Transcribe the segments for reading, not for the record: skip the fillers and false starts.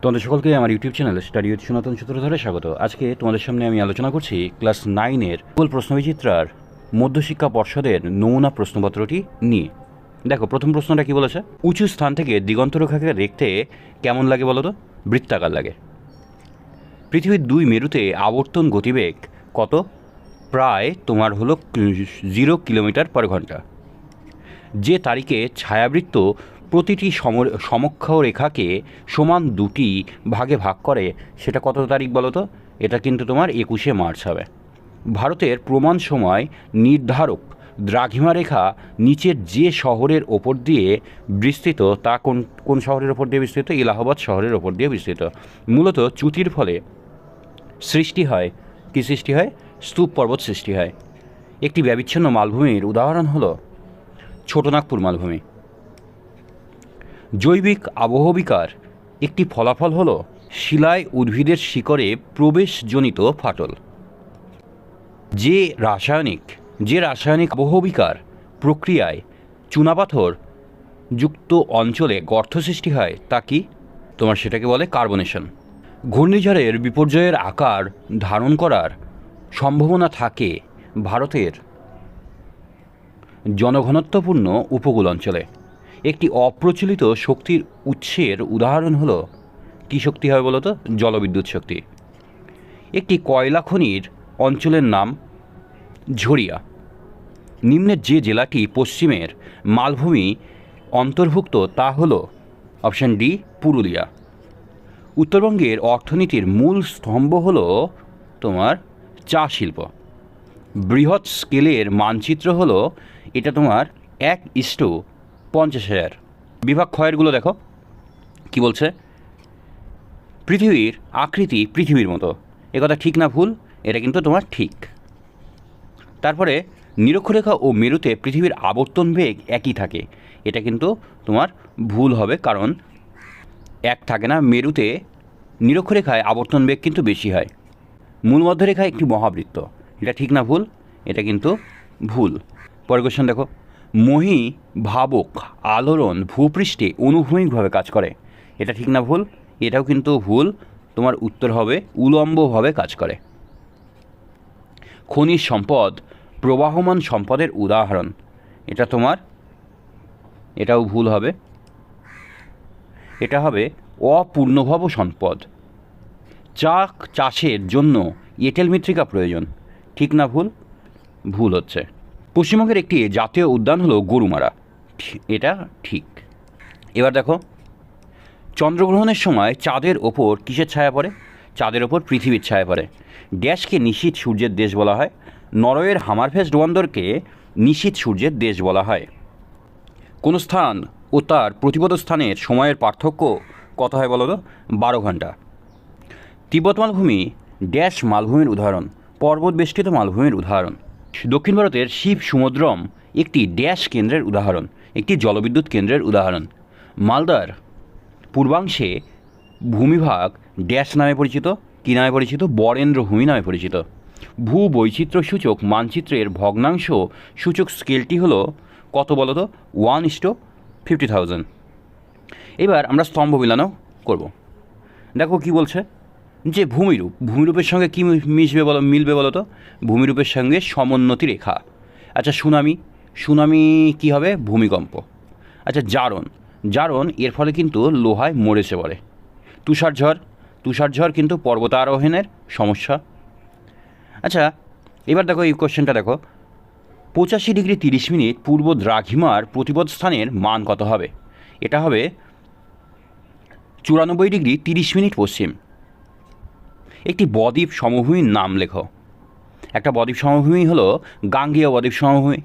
তোমাদের সকলকে আমার ইউটিউব চ্যানেল স্টাডি উইথ সনাতন সূত্রধরে স্বাগত। আজকে তোমাদের সামনে আমি আলোচনা করছি ক্লাস 9-এর ভূগোল প্রশ্নবিচিত্রার মধ্যশিক্ষা পর্ষদের নমুনা প্রশ্নপত্রটি নিয়ে। দেখো, প্রথম প্রশ্নটা কি বলেছে, উঁচু স্থান থেকে দিগন্তরেখাকে দেখতে কেমন লাগে বলো তো? বৃত্তাকার লাগে। পৃথিবীর 2 মেরুতে আবর্তন গতিবেগ কত? প্রায় তোমার হলো 0 কিলোমিটার পার ঘন্টা। যে তারিখে ছায়াবৃত্ত প্রতিটি সমকক্ষ রেখাকে সমান 2টি ভাগে ভাগ করে সেটা কত তারিখ বলো তো? এটা কিন্তু তোমার 21শে মার্চ হবে। ভারতের প্রমাণ সময় নির্ধারক দ্রাঘিমা রেখা নিচের যে শহরের ওপর দিয়ে বিস্তৃত তা কোন শহরের ওপর দিয়ে বিস্তৃত? এলাহাবাদ শহরের ওপর দিয়ে বিস্তৃত। মূলত চ্যুতির ফলে সৃষ্টি হয়, কী সৃষ্টি হয়? স্তূপ পর্বত সৃষ্টি হয়। একটি ব্যবিচ্ছিন্ন মালভূমির উদাহরণ হলো ছোটনাগপুর মালভূমি। জৈবিক আবহবিকার একটি ফলাফল হল শিলায় উদ্ভিদের শিকড়ে প্রবেশজনিত ফাটল। যে রাসায়নিক আবহবিকার প্রক্রিয়ায় চুনাপাথর যুক্ত অঞ্চলে গর্ত সৃষ্টি হয় তা কি? তোমার সেটাকে বলে কার্বনেশন। ঘূর্ণিঝড়ের বিপর্যয়ের আকার ধারণ করার সম্ভাবনা থাকে ভারতের জনঘনত্বপূর্ণ উপকূল অঞ্চলে। একটি অপ্রচলিত শক্তির উৎসের উদাহরণ হলো কী শক্তি হয় বলো তো? জলবিদ্যুৎ শক্তি। একটি কয়লা খনির অঞ্চলের নাম ঝরিয়া। নিম্নের যে জেলাটি পশ্চিমের মালভূমি অন্তর্ভুক্ত তা হলো অপশান ডি, পুরুলিয়া। উত্তরবঙ্গের অর্থনীতির মূল স্তম্ভ হলো তোমার চা শিল্প। বৃহৎ স্কেলের মানচিত্র হলো এটা তোমার 1:50,000। বিভাগ ক্ষয়েরগুলো দেখো কি বলছে। পৃথিবীর আকৃতি পৃথিবীর মতো, একথা ঠিক না ভুল? এটা কিন্তু তোমার ঠিক। তারপরে নিরক্ষরেখা ও মেরুতে পৃথিবীর আবর্তন বেগ একই থাকে, এটা কিন্তু তোমার ভুল হবে, কারণ এক থাকে না। মেরুতে নিরক্ষরেখায় আবর্তন বেগ কিন্তু বেশি হয়। মূল মধ্যরেখা একটি মহাবৃত্ত, এটা ঠিক না ভুল? এটা কিন্তু ভুল। পরের কোয়েশ্চন দেখো, মহি ভাবক আলোড়ন ভূপৃষ্ঠে অনুভূমিকভাবে কাজ করে, এটা ঠিক না ভুল? এটাও কিন্তু ভুল। তোমার উত্তর হবে উলম্বভাবে কাজ করে। খনিজ সম্পদ প্রবাহমান সম্পদের উদাহরণ, এটা তোমার এটাও ভুল হবে। এটা হবে অপূর্ণভব সম্পদ। চাষের জন্য এঁটেল মৃত্তিকা প্রয়োজন, ঠিক না ভুল? ভুল হচ্ছে। পশ্চিমবঙ্গের একটি জাতীয় উদ্যান হলো গরুমারা, এটা ঠিক। এবার দেখো, চন্দ্রগ্রহণের সময় চাঁদের ওপর কিসের ছায়া পড়ে? চাঁদের ওপর পৃথিবীর ছায়া পড়ে। ড্যাশকে নিশীথ সূর্যের দেশ বলা হয়। নরওয়ের হামারফেস্ট বন্দরকে নিশীথ সূর্যের দেশ বলা হয়। কোন স্থান ও তার প্রতিপদ স্থানের সময়ের পার্থক্য কত হয় বলো তো? 12 ঘন্টা। তিব্বত মালভূমি ড্যাশ মালভূমির উদাহরণ? পর্বত বেষ্টিত মালভূমির উদাহরণ। দক্ষিণ ভারতের শিব সমুদ্রম একটি ড্যাশ কেন্দ্রের উদাহরণ? একটি জলবিদ্যুৎ কেন্দ্রের উদাহরণ। মালদার পূর্বাংশে ভূমিভাগ ড্যাশ নামে পরিচিত? কী নামে পরিচিত? বরেন্দ্রভূমি নামে পরিচিত। ভূবৈচিত্র্য সূচক মানচিত্রের ভগ্নাংশ সূচক স্কেলটি হলো কত বলো তো? 1:50,000। এবার আমরা স্তম্ভ মিলানো করব। দেখো কি বলছে, যে ভূমিরূপের সঙ্গে কী মিলবে বলো তো? ভূমিরূপের সঙ্গে সমোন্নতি রেখা। আচ্ছা, সুনামি কী হবে? ভূমিকম্প। আচ্ছা, জারণ এর ফলে কিন্তু লোহায় মরেছে বলে। তুষারঝড় কিন্তু পর্বতারোহণের সমস্যা। আচ্ছা, এবার দেখো এই কোশ্চেনটা দেখো, 85°30' পূর্ব দ্রাঘিমার প্রতিপদ স্থানের মান কত হবে? এটা হবে 94°30' পশ্চিম। একটি বদ্বীপ সমভূমির নাম লেখো। একটা বদ্বীপ সমভূমি হলো গাঙ্গেয় বদ্বীপ সমভূমি।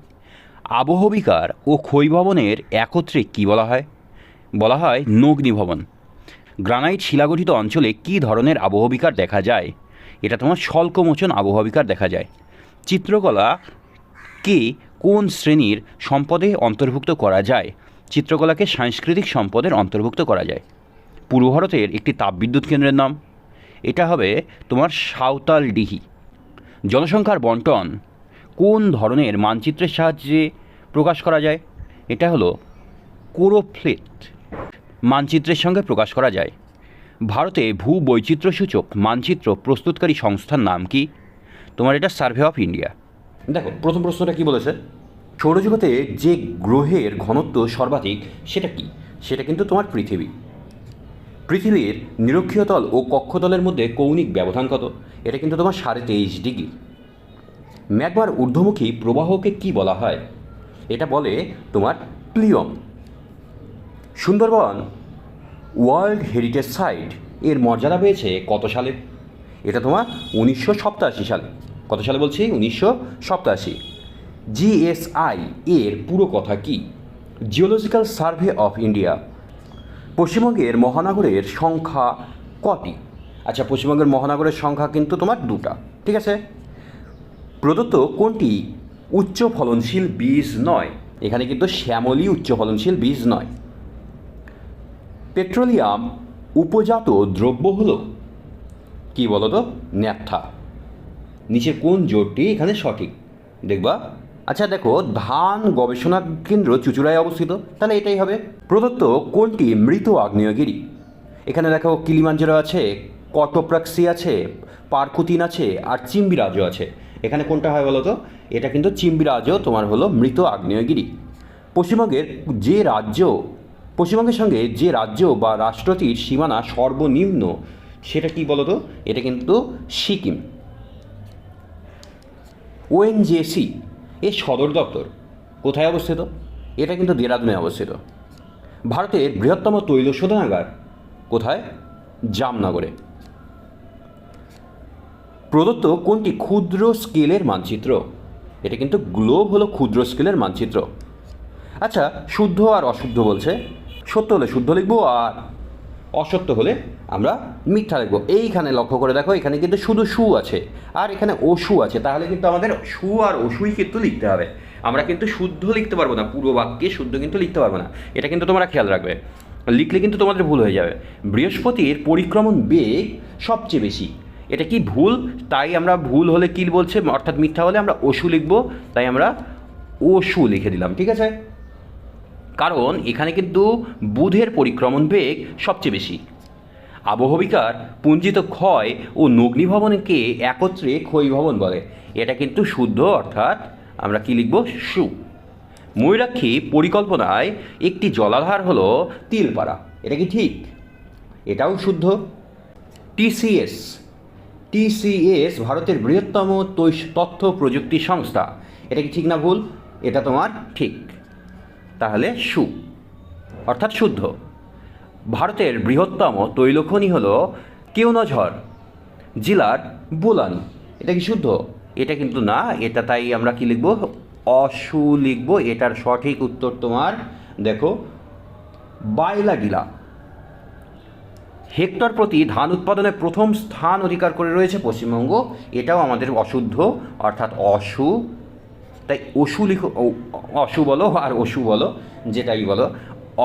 আবহবিকার ও ক্ষয়ভবনের একত্রে কি বলা হয়? বলা হয় নগ্নিভবন। গ্রানাইট শিলাগঠিত অঞ্চলে কী ধরনের আবহবিকার দেখা যায়? এটা তোমার স্বল্পমোচন আবহবিকার দেখা যায়। চিত্রকলাকে কোন শ্রেণীর সম্পদে অন্তর্ভুক্ত করা যায়? চিত্রকলাকে সাংস্কৃতিক সম্পদের অন্তর্ভুক্ত করা যায়। পূর্ব ভারতের একটি তাপবিদ্যুৎ কেন্দ্রের নাম? এটা হবে তোমার সাঁওতালডিহি। জনসংখ্যার বন্টন কোন ধরনের মানচিত্রের সাহায্যে প্রকাশ করা যায়? এটা হলো কোরোফ্লেট মানচিত্রের সঙ্গে প্রকাশ করা যায়। ভারতে ভূ বৈচিত্র্যসূচক মানচিত্র প্রস্তুতকারী সংস্থার নাম কি? তোমার এটা সার্ভে অফ ইন্ডিয়া। দেখো প্রথম প্রশ্নটা কি বলেছে, সৌরজগতে যে গ্রহের ঘনত্ব সর্বাধিক সেটা কি? সেটা কিন্তু তোমার পৃথিবী। পৃথিবীর নিরক্ষীয় তল ও কক্ষতলের মধ্যে কৌণিক ব্যবধান কত? এটা কিন্তু তোমার 23.5 ডিগ্রি। ম্যাগমার ঊর্ধ্বমুখী প্রবাহকে কি বলা হয়? এটা বলে তোমার প্লিয়ম। সুন্দরবন ওয়ার্ল্ড হেরিটেজ সাইট এর মর্যাদা পেয়েছে কত সালে? এটা তোমার 1987 সালে। কত সালে বলছি? 1987। জিএসআই এর পুরো কথা কি? Geological survey of India. পশ্চিমবঙ্গের মহানগরের সংখ্যা কটি? আচ্ছা, পশ্চিমবঙ্গের মহানগরের সংখ্যা কিন্তু তোমার 2টা, ঠিক আছে। প্রদত্ত কোনটি উচ্চ ফলনশীল বীজ নয়? এখানে কিন্তু শ্যামলী উচ্চ ফলনশীল বীজ নয়। পেট্রোলিয়াম উপজাত দ্রব্য হলো কি বলো তো? ন্যাপথা। নিচে কোন জোটটি এখানে সঠিক দেখবা। আচ্ছা দেখো, ধান গবেষণা কেন্দ্র চুঁচুড়ায় অবস্থিত, তাহলে এটাই হবে। প্রদত্ত কোনটি মৃত আগ্নেয়গিরি? এখানে দেখো কিলিমাঞ্জারো আছে, কটোপ্রাক্সি আছে, পার্কুতিন আছে, আর চিম্বিরাজও আছে। এখানে কোনটা হয় বলো তো? এটা কিন্তু চিম্বিরাজও তোমার হলো মৃত আগ্নেয়গিরি। পশ্চিমবঙ্গের সঙ্গে যে রাজ্য বা রাষ্ট্রটির সীমানা সর্বনিম্ন সেটা কি বলো তো? এটা কিন্তু সিকিম। ওএনজিসি এর সদর দপ্তর কোথায় অবস্থিত? এটা কিন্তু দেরাদুনে অবস্থিত। ভারতের বৃহত্তম তৈল শোধনাগার কোথায়? জামনগরে। প্রদত্ত কোনটি ক্ষুদ্র স্কেলের মানচিত্র? এটা কিন্তু গ্লোব হলো ক্ষুদ্র স্কেলের মানচিত্র। আচ্ছা, শুদ্ধ আর অশুদ্ধ বলছে। সত্য হলে শুদ্ধ লিখবো, আর অসত্য হলে আমরা মিথ্যা লিখবো। এইখানে লক্ষ্য করে দেখো, এখানে কিন্তু শুধু সু আছে আর এখানে অসু আছে, তাহলে কিন্তু আমাদের সু আর অসুই কিন্তু লিখতে হবে। আমরা কিন্তু শুদ্ধ লিখতে পারবো না, পুরো বাক্যে শুদ্ধ কিন্তু লিখতে পারবো না। এটা কিন্তু তোমরা খেয়াল রাখবে, লিখলে কিন্তু তোমাদের ভুল হয়ে যাবে। বৃহস্পতির পরিক্রমণ বেগ সবচেয়ে বেশি, এটা কি ভুল? তাই আমরা ভুল হলে কি বলছে, অর্থাৎ মিথ্যা হলে আমরা অসু লিখবো, তাই আমরা অসু লিখে দিলাম, ঠিক আছে। কারণ এখানে কিন্তু বুধের পরিক্রমণ বেগ সবচেয়ে বেশি। আবহবিকার পুঞ্জিত ক্ষয় ও নগ্নিভবনকে একত্রে ক্ষয়ীভবন বলে, এটা কিন্তু শুদ্ধ, অর্থাৎ আমরা কি লিখব? সু। ময়ূরাক্ষী পরিকল্পনায় একটি জলাধার হলো তিলপাড়া, এটা কি ঠিক? এটাও শুদ্ধ। টিসিএস ভারতের বৃহত্তম তথ্য প্রযুক্তি সংস্থা, এটা কি ঠিক না ভুল? এটা তোমার ঠিক, তাহলে সু অর্থাৎ শুদ্ধ। ভারতের বৃহত্তম তৈলখনি হল কেওনঝড় জেলার বোলানি, এটা কি শুদ্ধ? এটা কিন্তু না, এটা তাই আমরা কি লিখব? অসু লিখব। এটার সঠিক উত্তর তোমার দেখো বাইলাডিলা। হেক্টর প্রতি ধান উৎপাদনে প্রথম স্থান অধিকার করে রয়েছে পশ্চিমবঙ্গ, এটাও আমাদের অশুদ্ধ, অর্থাৎ অসু। তাই অসু লিখো, অসু বলো আর অসু বলো, যেটাই বলো,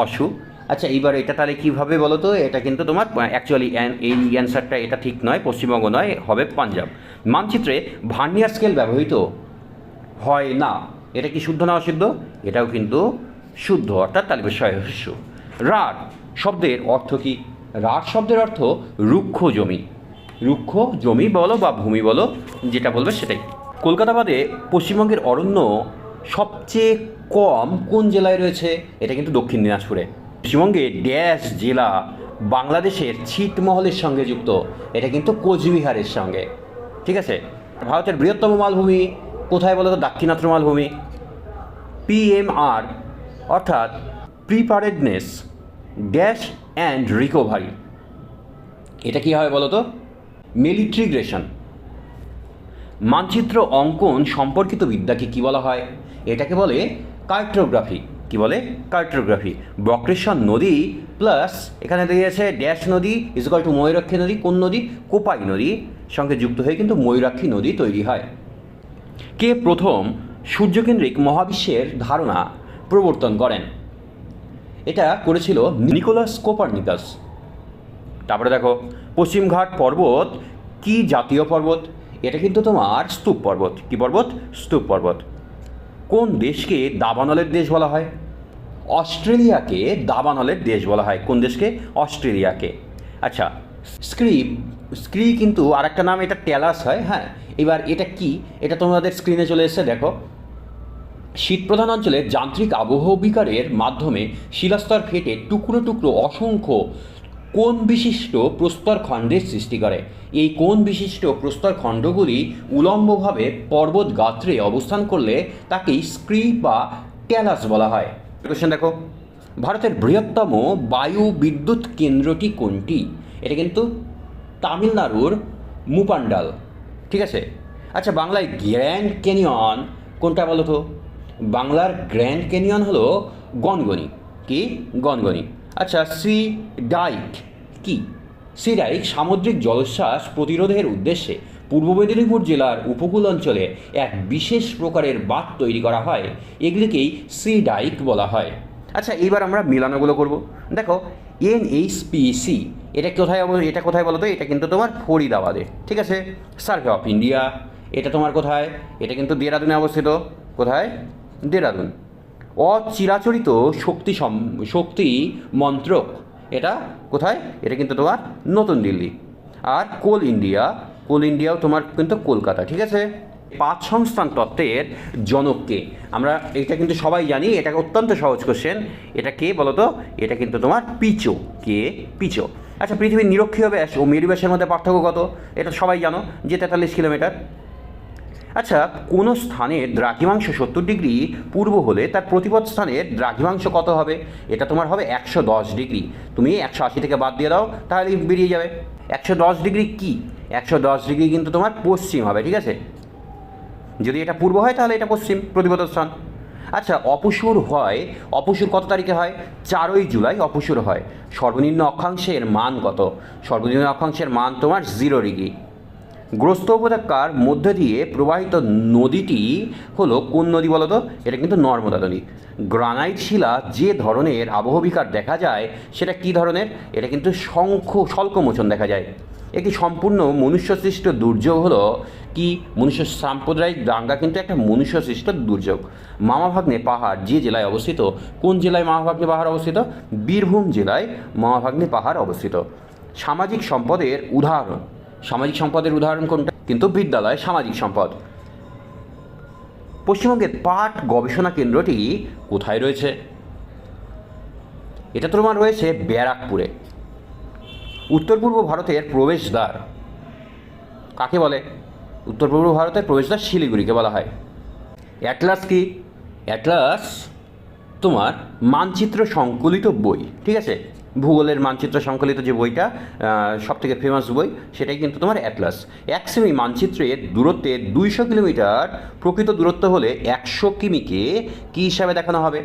অসু। আচ্ছা, এইবার এটা তাহলে কীভাবে বলো তো? এটা কিন্তু তোমার অ্যাকচুয়ালি এই অ্যান্সারটা এটা ঠিক নয়, পশ্চিমবঙ্গ নয়, হবে পাঞ্জাব। মানচিত্রে ভার্নিয়ার স্কেল ব্যবহৃত হয় না, এটা কি শুদ্ধ না অশুদ্ধ? এটাও কিন্তু শুদ্ধ, অর্থাৎ তালিবস্বয় হস্য। রাঢ় শব্দের অর্থ কি? রাঢ় শব্দের অর্থ রুক্ষ জমি। রুক্ষ জমি বলো বা ভূমি বলো, যেটা বলবে সেটাই। কলকাতা বাদে পশ্চিমবঙ্গের অরণ্য সবচেয়ে কম কোন জেলায় রয়েছে? এটা কিন্তু দক্ষিণ দিনাজপুরে। পশ্চিমবঙ্গে ড্যাশ জেলা বাংলাদেশের ছিটমহলের সঙ্গে যুক্ত, এটা কিন্তু কোচবিহারের সঙ্গে, ঠিক আছে। ভারতের বৃহত্তম মালভূমি কোথায় বলো তো? দাক্ষিণাত্য মালভূমি। পিএমআর অর্থাৎ প্রিপারেডনেস ড্যাশ অ্যান্ড রিকভারি, এটা কী হয় বলো তো? মিলিট্রিগ্রেশন। মানচিত্র অঙ্কন সম্পর্কিত বিদ্যাকে কী বলা হয়? এটাকে বলে কার্টোগ্রাফি। কি বলে? কার্টোগ্রাফি। বক্রেশ্বর নদী প্লাস এখানে দিয়েছে ড্যাশ নদী ইজকাল টু ময়ূরাক্ষী নদী। কোন নদী? কোপাই নদী সঙ্গে যুক্ত হয়ে কিন্তু ময়ূরাক্ষী নদী তৈরি হয়। কে প্রথম সূর্যকেন্দ্রিক মহাবিশ্বের ধারণা প্রবর্তন করেন? এটা করেছিল নিকোলাস কোপারনিকাস। তারপরে দেখো, পশ্চিমঘাট পর্বত কি জাতীয় পর্বত? এটা কিন্তু তোমার স্তূপ পর্বত। কি পর্বত? স্তূপ পর্বত। কোন দেশকে দাবানলের দেশ বলা হয়? অস্ট্রেলিয়াকে দাবানলের দেশ বলা হয়। কোন দেশকে? অস্ট্রেলিয়াকে। আচ্ছা, স্ক্রি স্ক্রি কিন্তু আর একটা নাম, এটা ট্যালাস হয়। হ্যাঁ, এবার এটা কি, এটা তোমাদের স্ক্রিনে চলে এসেছে, দেখো। শীতপ্রধান অঞ্চলে যান্ত্রিক আবহবিকারের মাধ্যমে শিলাস্তর ফেটে টুকরো টুকরো অসংখ্য কোণ বিশিষ্ট প্রস্তর খণ্ডের সৃষ্টি করে। এই কোণ বিশিষ্ট প্রস্তর খণ্ডগুলি উলম্বভাবে পর্বত গাত্রে অবস্থান করলে তাকেই স্ক্রি বা ট্যালাস বলা হয়। কোশ্চেন দেখো, ভারতের বৃহত্তম বায়ু বিদ্যুৎ কেন্দ্রটি কোনটি? এটা কিন্তু তামিলনাড়ুর মুপান্ডাল, ঠিক আছে। আচ্ছা, বাংলায় গ্র্যান্ড ক্যানিয়ন কোনটা বলো তো? বাংলার গ্র্যান্ড ক্যানিয়ন হলো গনগনি। কি? গনগনি। আচ্ছা, সি ডাইক কি? সি ডাইক সামুদ্রিক জলোচ্ছ্বাস প্রতিরোধের উদ্দেশ্যে পূর্ব মেদিনীপুর জেলার উপকূল অঞ্চলে এক বিশেষ প্রকারের বাঁধ তৈরি করা হয়, এগুলিকেই সি ডাইক বলা হয়। আচ্ছা, এইবার আমরা মিলানোগুলো করব। দেখো, এনএইচপিসি এটা কোথায় বলো তো? এটা কিন্তু তোমার ফরিদাবাদে, ঠিক আছে। সার্ভে অফ ইন্ডিয়া এটা তোমার কোথায়? এটা কিন্তু দেরাদুনে অবস্থিত। কোথায়? দেরাদুন। অচিরাচরিত শক্তি মন্ত্রক এটা কোথায়? এটা কিন্তু তোমার নতুন দিল্লি। আর কোল ইন্ডিয়াও তোমার কিন্তু কলকাতা, ঠিক আছে। পাঁচ সংস্থান তত্ত্বের জনককে আমরা, এটা কিন্তু সবাই জানি, এটা অত্যন্ত সহজ কোশ্চেন। এটা কে বলো তো? এটা কিন্তু তোমার পিচো। কে? পিচো। আচ্ছা, পৃথিবীর নিরক্ষীয় ব্যাস ও মেরু ব্যাসের মধ্যে পার্থক্য কত? এটা সবাই জানো যে 43 কিলোমিটার। আচ্ছা, কোনো স্থানের দ্রাঘিমাংশ 70 ডিগ্রি পূর্ব হলে তার প্রতিপদ স্থানের দ্রাঘিমাংশ কত হবে? এটা তোমার হবে 110 ডিগ্রি। তুমি 180 থেকে বাদ দিয়ে দাও, তাহলে বেরিয়ে যাবে 110 ডিগ্রি। কি? 110 ডিগ্রি কিন্তু তোমার পশ্চিম হবে, ঠিক আছে। যদি এটা পূর্ব হয় তাহলে এটা পশ্চিম প্রতিপদ স্থান। আচ্ছা, অপসুর কত তারিখে হয়? 4ই জুলাই অপসুর হয়। সর্বনিম্ন অক্ষাংশের মান কত? সর্বনিম্ন অক্ষাংশের মান তোমার 0 ডিগ্রি। গ্রস্ত উপত্যকার মধ্যে দিয়ে প্রবাহিত নদীটি হলো কোন নদী বলো তো? এটা কিন্তু নর্মদা নদী। গ্রানাইট শিলা যে ধরনের আবহবিকার দেখা যায় সেটা কি ধরনের? এটা কিন্তু স্বল্পমোচন দেখা যায়। একটি সম্পূর্ণ মনুষ্যসৃষ্ট দুর্যোগ হলো কি? সাম্প্রদায়িক দাঙ্গা কিন্তু একটা মনুষ্যসৃষ্ট দুর্যোগ। মামাভাগ্নে পাহাড় যে জেলায় অবস্থিত? কোন জেলায় মামাভাগ্নে পাহাড় অবস্থিত? বীরভূম জেলায় মামাভাগ্নে পাহাড় অবস্থিত। সামাজিক সম্পদের উদাহরণ কোনটা? কিন্তু বিদ্যালয় সামাজিক সম্পদ। পশ্চিমবঙ্গের পাট গবেষণা কেন্দ্রটি কোথায় রয়েছে? এটা তোমার রয়েছে ব্যারাকপুরে। উত্তর পূর্ব ভারতের প্রবেশদ্বার কাকে বলে? উত্তর পূর্ব ভারতের প্রবেশদ্বার শিলিগুড়িকে বলা হয়। অ্যাটলাস কি? অ্যাটলাস তোমার মানচিত্র সংকলিত বই, ঠিক আছে। ভূগোলের মানচিত্র সংকলিত যে বইটা সবথেকে ফেমাস বই, সেটাই কিন্তু তোমার অ্যাটলাস। 1 সেমি মানচিত্রের দূরত্বে 200 কিলোমিটার, প্রকৃত দূরত্ব হলে 100 কিমিকে কী হিসাবে দেখানো হবে?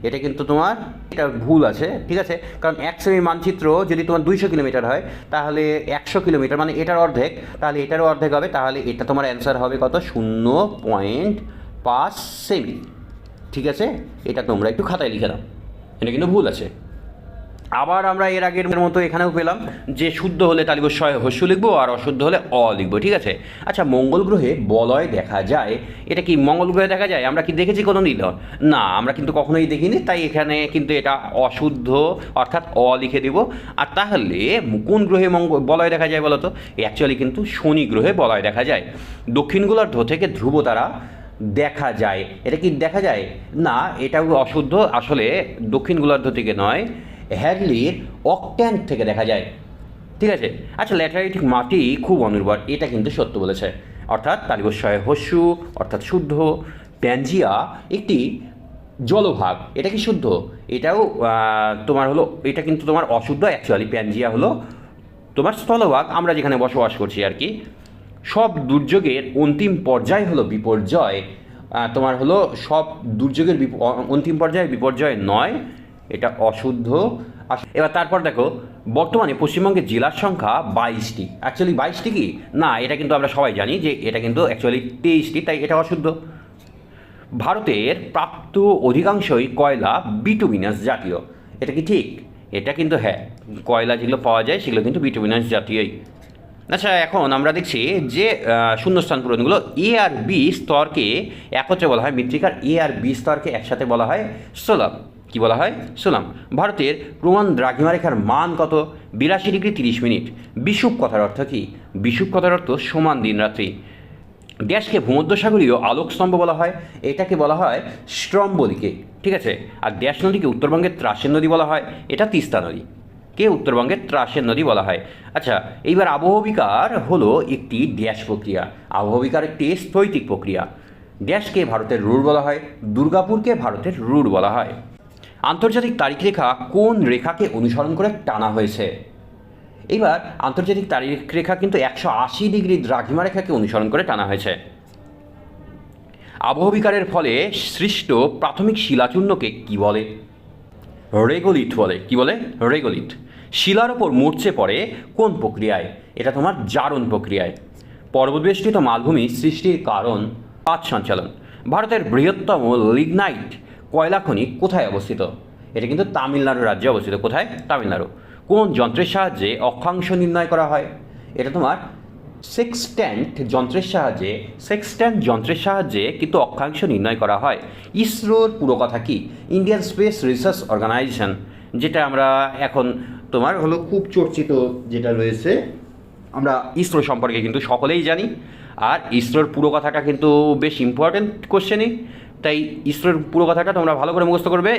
এটা কিন্তু তোমার এটা ভুল আছে, ঠিক আছে। কারণ 1 সেমি মানচিত্র যদি তোমার 200 কিলোমিটার হয় তাহলে 100 কিলোমিটার মানে এটার অর্ধেক, তাহলে এটারও অর্ধেক হবে, তাহলে এটা তোমার অ্যান্সার হবে কত? 0.5 সেমি, ঠিক আছে। এটা তোমরা একটু খাতায় লিখে দাও, এটা কিন্তু ভুল আছে। আবার আমরা এর আগের মতো এখানেও পেলাম যে শুদ্ধ হলে তালিবস্য হস্য লিখবো আর অশুদ্ধ হলে অ লিখবো, ঠিক আছে। আচ্ছা, মঙ্গল গ্রহে বলয় দেখা যায়, এটা কি মঙ্গল গ্রহে দেখা যায়? আমরা কি দেখেছি কোনো দিন? না, আমরা কিন্তু কখনোই দেখিনি, তাই এখানে কিন্তু এটা অশুদ্ধ, অর্থাৎ অ লিখে দিব। আর তাহলে কোন গ্রহে বলয় দেখা যায় বলো তো? অ্যাকচুয়ালি কিন্তু শনি গ্রহে বলয় দেখা যায়। দক্ষিণ গোলার্ধ থেকে ধ্রুব তারা দেখা যায়, এটা কি দেখা যায়? না, এটাও অশুদ্ধ। আসলে দক্ষিণ গোলার্ধ থেকে নয়, হ্যাডলির অকট্যান্ট থেকে দেখা যায়, ঠিক আছে। আচ্ছা, ল্যাটেরাইটিক মাটি খুব অনুর্বর, এটা কিন্তু সত্য বলেছে, অর্থাৎ তালিবস্যয় হস্যু অর্থাৎ শুদ্ধ। প্যানজিয়া একটি জলভাগ, এটা কি শুদ্ধ? এটাও তোমার হলো, এটা কিন্তু তোমার অশুদ্ধ। অ্যাকচুয়ালি প্যানজিয়া হলো তোমার স্থলভাগ, আমরা যেখানে বসবাস করছি আর কি। সব দুর্যোগের অন্তিম পর্যায় হলো বিপর্যয়। তোমার হলো সব দুর্যোগের অন্তিম পর্যায়ে বিপর্যয় নয়, এটা অশুদ্ধ। এবার তারপর দেখো, বর্তমানে পশ্চিমবঙ্গের জেলার সংখ্যা 22টি। অ্যাকচুয়ালি 22টি কি? না, এটা কিন্তু আমরা সবাই জানি যে এটা কিন্তু অ্যাকচুয়ালি 23টি, তাই এটা অশুদ্ধ। ভারতের প্রাপ্ত অধিকাংশই কয়লা বিটুমিনাস জাতীয়, এটা কি ঠিক? এটা কিন্তু হ্যাঁ, কয়লা যেগুলো পাওয়া যায় সেগুলো কিন্তু বিটুমিনাস জাতীয়ই। আচ্ছা, এখন আমরা দেখছি যে শূন্যস্থান পূরণগুলো। এ আর বি স্তরকে একত্রে বলা হয় মৃত্তিকার, এ আর বি স্তরকে একসাথে বলা হয় স্থলভ। কি বলা হয় সুনাম। ভারতের প্রমাণ দ্রাঘিমারেখার মান কত? 82°30'। বিষুব কথার অর্থ কী? বিষুব কথার অর্থ সমান দিন রাত্রি। ড্যাশকে ভূমধ্যসাগরীয় আলোকস্তম্ভ বলা হয়, এটাকে বলা হয় স্ট্রম্বলিকে, ঠিক আছে। আর ড্যাশ নদীকে উত্তরবঙ্গের ত্রাসের নদী বলা হয়, এটা তিস্তা নদী। কে উত্তরবঙ্গের ত্রাসের নদী বলা হয়। আচ্ছা, এইবার আবহবিকার হলো একটি ড্যাশ প্রক্রিয়া। আবহবিকার একটি স্থৈতিক প্রক্রিয়া। ড্যাশকে ভারতের রুট বলা হয়, দুর্গাপুরকে ভারতের রুট বলা হয়। আন্তর্জাতিক তারিখ রেখা কোন রেখাকে অনুসরণ করে টানা হয়েছে? এইবার আন্তর্জাতিক তারিখ রেখা কিন্তু 180° দ্রাঘিমা রেখাকে অনুসরণ করে টানা হয়েছে। আবহবিকারের ফলে সৃষ্ট প্রাথমিক শিলাচূর্ণকে কি বলে? রেগোলিথ বলে। কি বলে? রেগোলিথ। শিলার ওপর মরচে পড়ে কোন প্রক্রিয়ায়? এটা তোমার জারণ প্রক্রিয়ায়। পর্বতবেষ্টিত মালভূমি সৃষ্টির কারণ পাত সঞ্চালন। ভারতের বৃহত্তম লিগনাইট কয়লা খনি কোথায় অবস্থিত? এটা কিন্তু তামিলনাড়ু রাজ্যে অবস্থিত। কোথায়? তামিলনাড়ু। কোন যন্ত্রের সাহায্যে অক্ষাংশ নির্ণয় করা হয়? এটা তোমার সেক্সট্যান্ট যন্ত্রের সাহায্যে কিন্তু অক্ষাংশ নির্ণয় করা হয়। ইসরোর পুরো কথা কি? ইন্ডিয়ান স্পেস রিসার্চ অর্গানাইজেশন, যেটা আমরা এখন তোমার হলো খুব চর্চিত যেটা রয়েছে, আমরা ইসরো সম্পর্কে কিন্তু সকলেই জানি। আর ইসরোর পুরো কথাটা কিন্তু বেশ ইম্পর্টেন্ট কোশ্চেনই, তাই ইসরোর পুরো কথাটা তোমরা ভালো করে মুখস্থ করবে,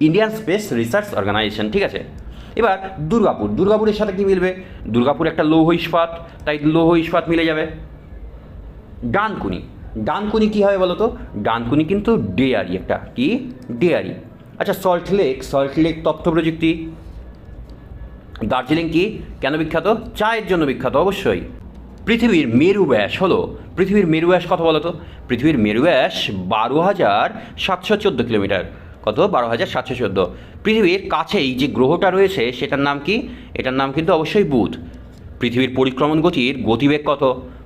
ইন্ডিয়ান স্পেস রিসার্চ অর্গানাইজেশন, ঠিক আছে। এবার দুর্গাপুরের সাথে কি মিলবে? দুর্গাপুর একটা লৌহ ইস্পাত, তাই লৌহ ইস্পাত মিলে যাবে। ডানকুনি কী হবে বলো তো? ডানকুনি কিন্তু ডেয়ারি, একটা কি ডেয়ারি। আচ্ছা, সল্ট লেক তথ্য প্রযুক্তি। দার্জিলিং কি কেন বিখ্যাত? চায়ের জন্য বিখ্যাত অবশ্যই। পৃথিবীর মেরু ব্যাস কত বলো তো? পৃথিবীর মেরু ব্যাস 12,714 কিলোমিটার। কত? 12,714। পৃথিবীর কাছেই যে গ্রহটা রয়েছে সেটার নাম কি? এটার নাম কিন্তু অবশ্যই বুধ। পৃথিবীর পরিক্রমণ গতির গতিবেগ কত?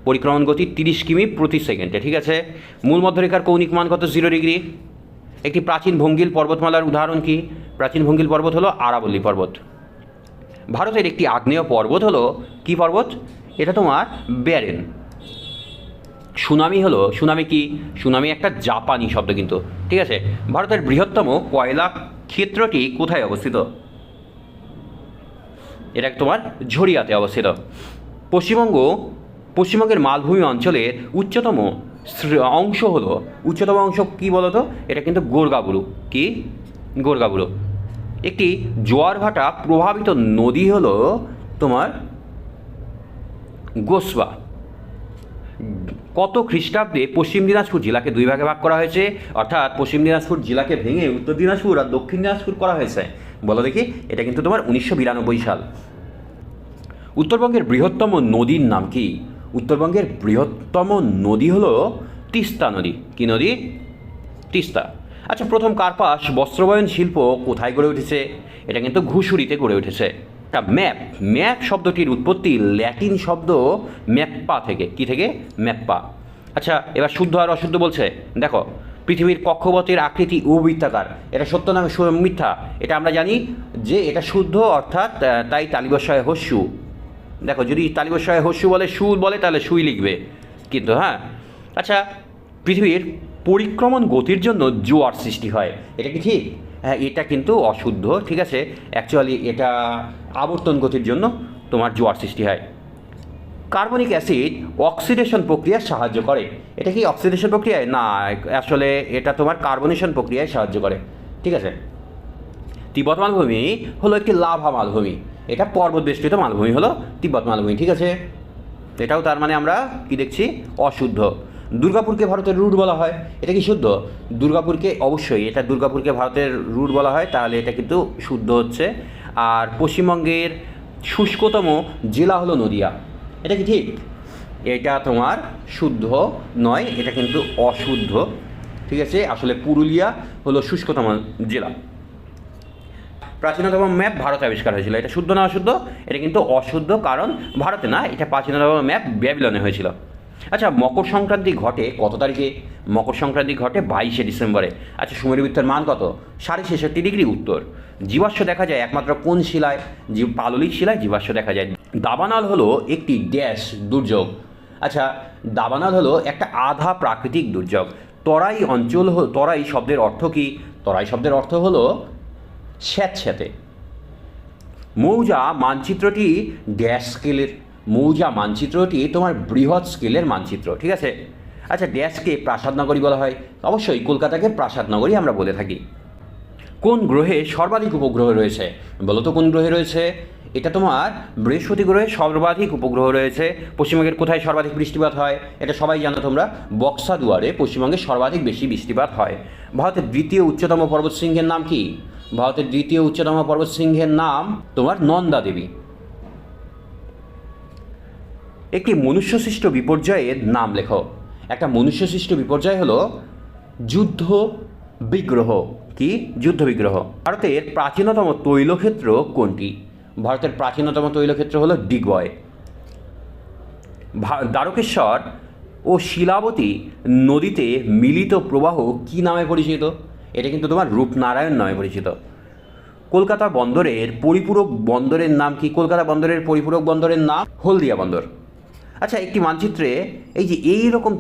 পরিক্রমণ গতি 30 কিমি প্রতি সেকেন্ডে, ঠিক আছে। মূল মধ্যরেখার কৌণিক মান কত? 0°। একটি প্রাচীন ভঙ্গিল পর্বতমালার উদাহরণ কি? প্রাচীন ভঙ্গিল পর্বত হলো আরাবল্লী পর্বত। ভারতের একটি আগ্নেয় পর্বত হলো কি পর্বত? এটা তোমার ব্যারেন। সুনামি কি? সুনামি একটা জাপানি শব্দ কিন্তু, ঠিক আছে। ভারতের বৃহত্তম কয়লা ক্ষেত্রটি কোথায় অবস্থিত? এটা তোমার ঝরিয়াতে অবস্থিত। পশ্চিমবঙ্গের মালভূমি অঞ্চলের উচ্চতম অংশ কি বলতো? এটা কিন্তু গোর্গাবুরু। কি? গোর্গাবুরু। একটি জোয়ার ভাটা প্রভাবিত নদী হলো তোমার গোসবা। কত খ্রিস্টাব্দে পশ্চিম দিনাজপুর জেলাকে দুই ভাগে ভাগ করা হয়েছে? অর্থাৎ পশ্চিম দিনাজপুর জেলাকে ভেঙে উত্তর দিনাজপুর আর দক্ষিণ দিনাজপুর করা হয়েছে, বলো দেখি। এটা কিন্তু তোমার 1992 সাল। উত্তরবঙ্গের বৃহত্তম নদীর নাম কি? উত্তরবঙ্গের বৃহত্তম নদী হলো তিস্তা নদী। কি নদী? তিস্তা। আচ্ছা, প্রথম কার্পাস বস্ত্রবয়ন শিল্প কোথায় গড়ে উঠেছে? এটা কিন্তু ঘুষুরিতে গড়ে উঠেছে। ম্যাপ শব্দটির উৎপত্তি ল্যাটিন শব্দ ম্যাপ্পা থেকে। কি থেকে? ম্যাপ্পা। আচ্ছা, এবার শুদ্ধ আর অশুদ্ধ বলছে, দেখো। পৃথিবীর কক্ষপথের আকৃতি বৃত্তাকার, এটা সত্য না মিথ্যা? এটা আমরা জানি যে এটা শুদ্ধ, অর্থাৎ তাই তালিবস্বয় হস্যু। দেখো, যদি তালিবস্বয় হস্যু বলে তাহলে সুই লিখবে কিন্তু, হ্যাঁ। আচ্ছা, পৃথিবীর পরিক্রমণ গতির জন্য জোয়ার সৃষ্টি হয়, এটা কি ঠিক? হ্যাঁ, এটা কিন্তু অশুদ্ধ, ঠিক আছে। অ্যাকচুয়ালি এটা আবর্তন গতির জন্য তোমার জোয়ার সৃষ্টি হয়। কার্বনিক অ্যাসিড অক্সিডেশন প্রক্রিয়ায় সাহায্য করে, এটা কি অক্সিডেশন প্রক্রিয়ায়? না, আসলে এটা তোমার কার্বনেশন প্রক্রিয়ায় সাহায্য করে, ঠিক আছে। তিব্বত মালভূমি হলো একটি লাভা মালভূমি, এটা পর্বত বেষ্টিত মালভূমি হলো তিব্বত মালভূমি, ঠিক আছে। এটাও তার মানে আমরা কি দেখছি? অশুদ্ধ। দুর্গাপুরকে ভারতের রুট বলা হয়, এটা কি শুদ্ধ? অবশ্যই এটা দুর্গাপুরকে ভারতের রুট বলা হয়, তাহলে এটা কিন্তু শুদ্ধ হচ্ছে। আর পশ্চিমবঙ্গের শুষ্কতম জেলা হলো নদিয়া, এটা কি ঠিক? এটা তোমার শুদ্ধ নয়, এটা কিন্তু অশুদ্ধ, ঠিক আছে। আসলে পুরুলিয়া হলো শুষ্কতম জেলা। প্রাচীনতম ম্যাপ ভারতে আবিষ্কার হয়েছিল, এটা শুদ্ধ না অশুদ্ধ? এটা কিন্তু অশুদ্ধ, কারণ ভারতে না, এটা প্রাচীনতম ম্যাপ ব্যাবিলনে হয়েছিল। আচ্ছা, মকর সংক্রান্তি ঘটে কত তারিখে? মকর সংক্রান্তি ঘটে 22শে ডিসেম্বরে। আচ্ছা, সুমেরুবৃত্তের মান কত? 63.6° উত্তর। জীবাশ্ম দেখা যায় একমাত্র কোন শিলায়? পাললিক শিলায় জীবাশ্ম দেখা যায়। দাবানল হলো একটি ড্যাশ দুর্যোগ। আচ্ছা, দাবানল হলো একটা আধা প্রাকৃতিক দুর্যোগ। তরাই শব্দের অর্থ কি? তরাই শব্দের অর্থ হলো স্যাঁতস্যাঁতে। মৌজা মানচিত্রটি ড্যাশ স্কেলের, মৌজা মানচিত্রটি তোমার বৃহৎ স্কেলের মানচিত্র, ঠিক আছে। আচ্ছা, ড্যাশকে প্রাসাদ নগরী বলা হয়, অবশ্যই কলকাতাকে প্রাসাদ নগরী আমরা বলে থাকি। কোন গ্রহে সর্বাধিক উপগ্রহ রয়েছে? বলো তো কোন গ্রহে রয়েছে? এটা তোমার বৃহস্পতি গ্রহে সর্বাধিক উপগ্রহ রয়েছে। পশ্চিমবঙ্গের কোথায় সর্বাধিক বৃষ্টিপাত হয়? এটা সবাই জানো তোমরা, বক্সা দুয়ারে পশ্চিমবঙ্গে সর্বাধিক বেশি বৃষ্টিপাত হয়। ভারতের দ্বিতীয় উচ্চতম পর্বতশৃঙ্গের নাম কি? ভারতের দ্বিতীয় উচ্চতম পর্বতশৃঙ্গের নাম তোমার নন্দা দেবী। একটি মনুষ্যসৃষ্ট বিপর্যয়ের নাম লেখো। একটা মনুষ্যসৃষ্ট বিপর্যয় হলো যুদ্ধ বিগ্রহ। কি? যুদ্ধ বিগ্রহ। ভারতের প্রাচীনতম তৈলক্ষেত্র কোনটি? ভারতের প্রাচীনতম তৈলক্ষেত্র হলো ডিগবয়। দ্বারকেশ্বর ও শিলাবতী নদীতে মিলিত প্রবাহ কি নামে পরিচিত? এটা কিন্তু তোমার রূপনারায়ণ নামে পরিচিত। কলকাতা বন্দরের পরিপূরক বন্দরের নাম কি? কলকাতা বন্দরের পরিপূরক বন্দরের নাম হলদিয়া বন্দর। আচ্ছা, একটি মানচিত্রে এই যে এইরকম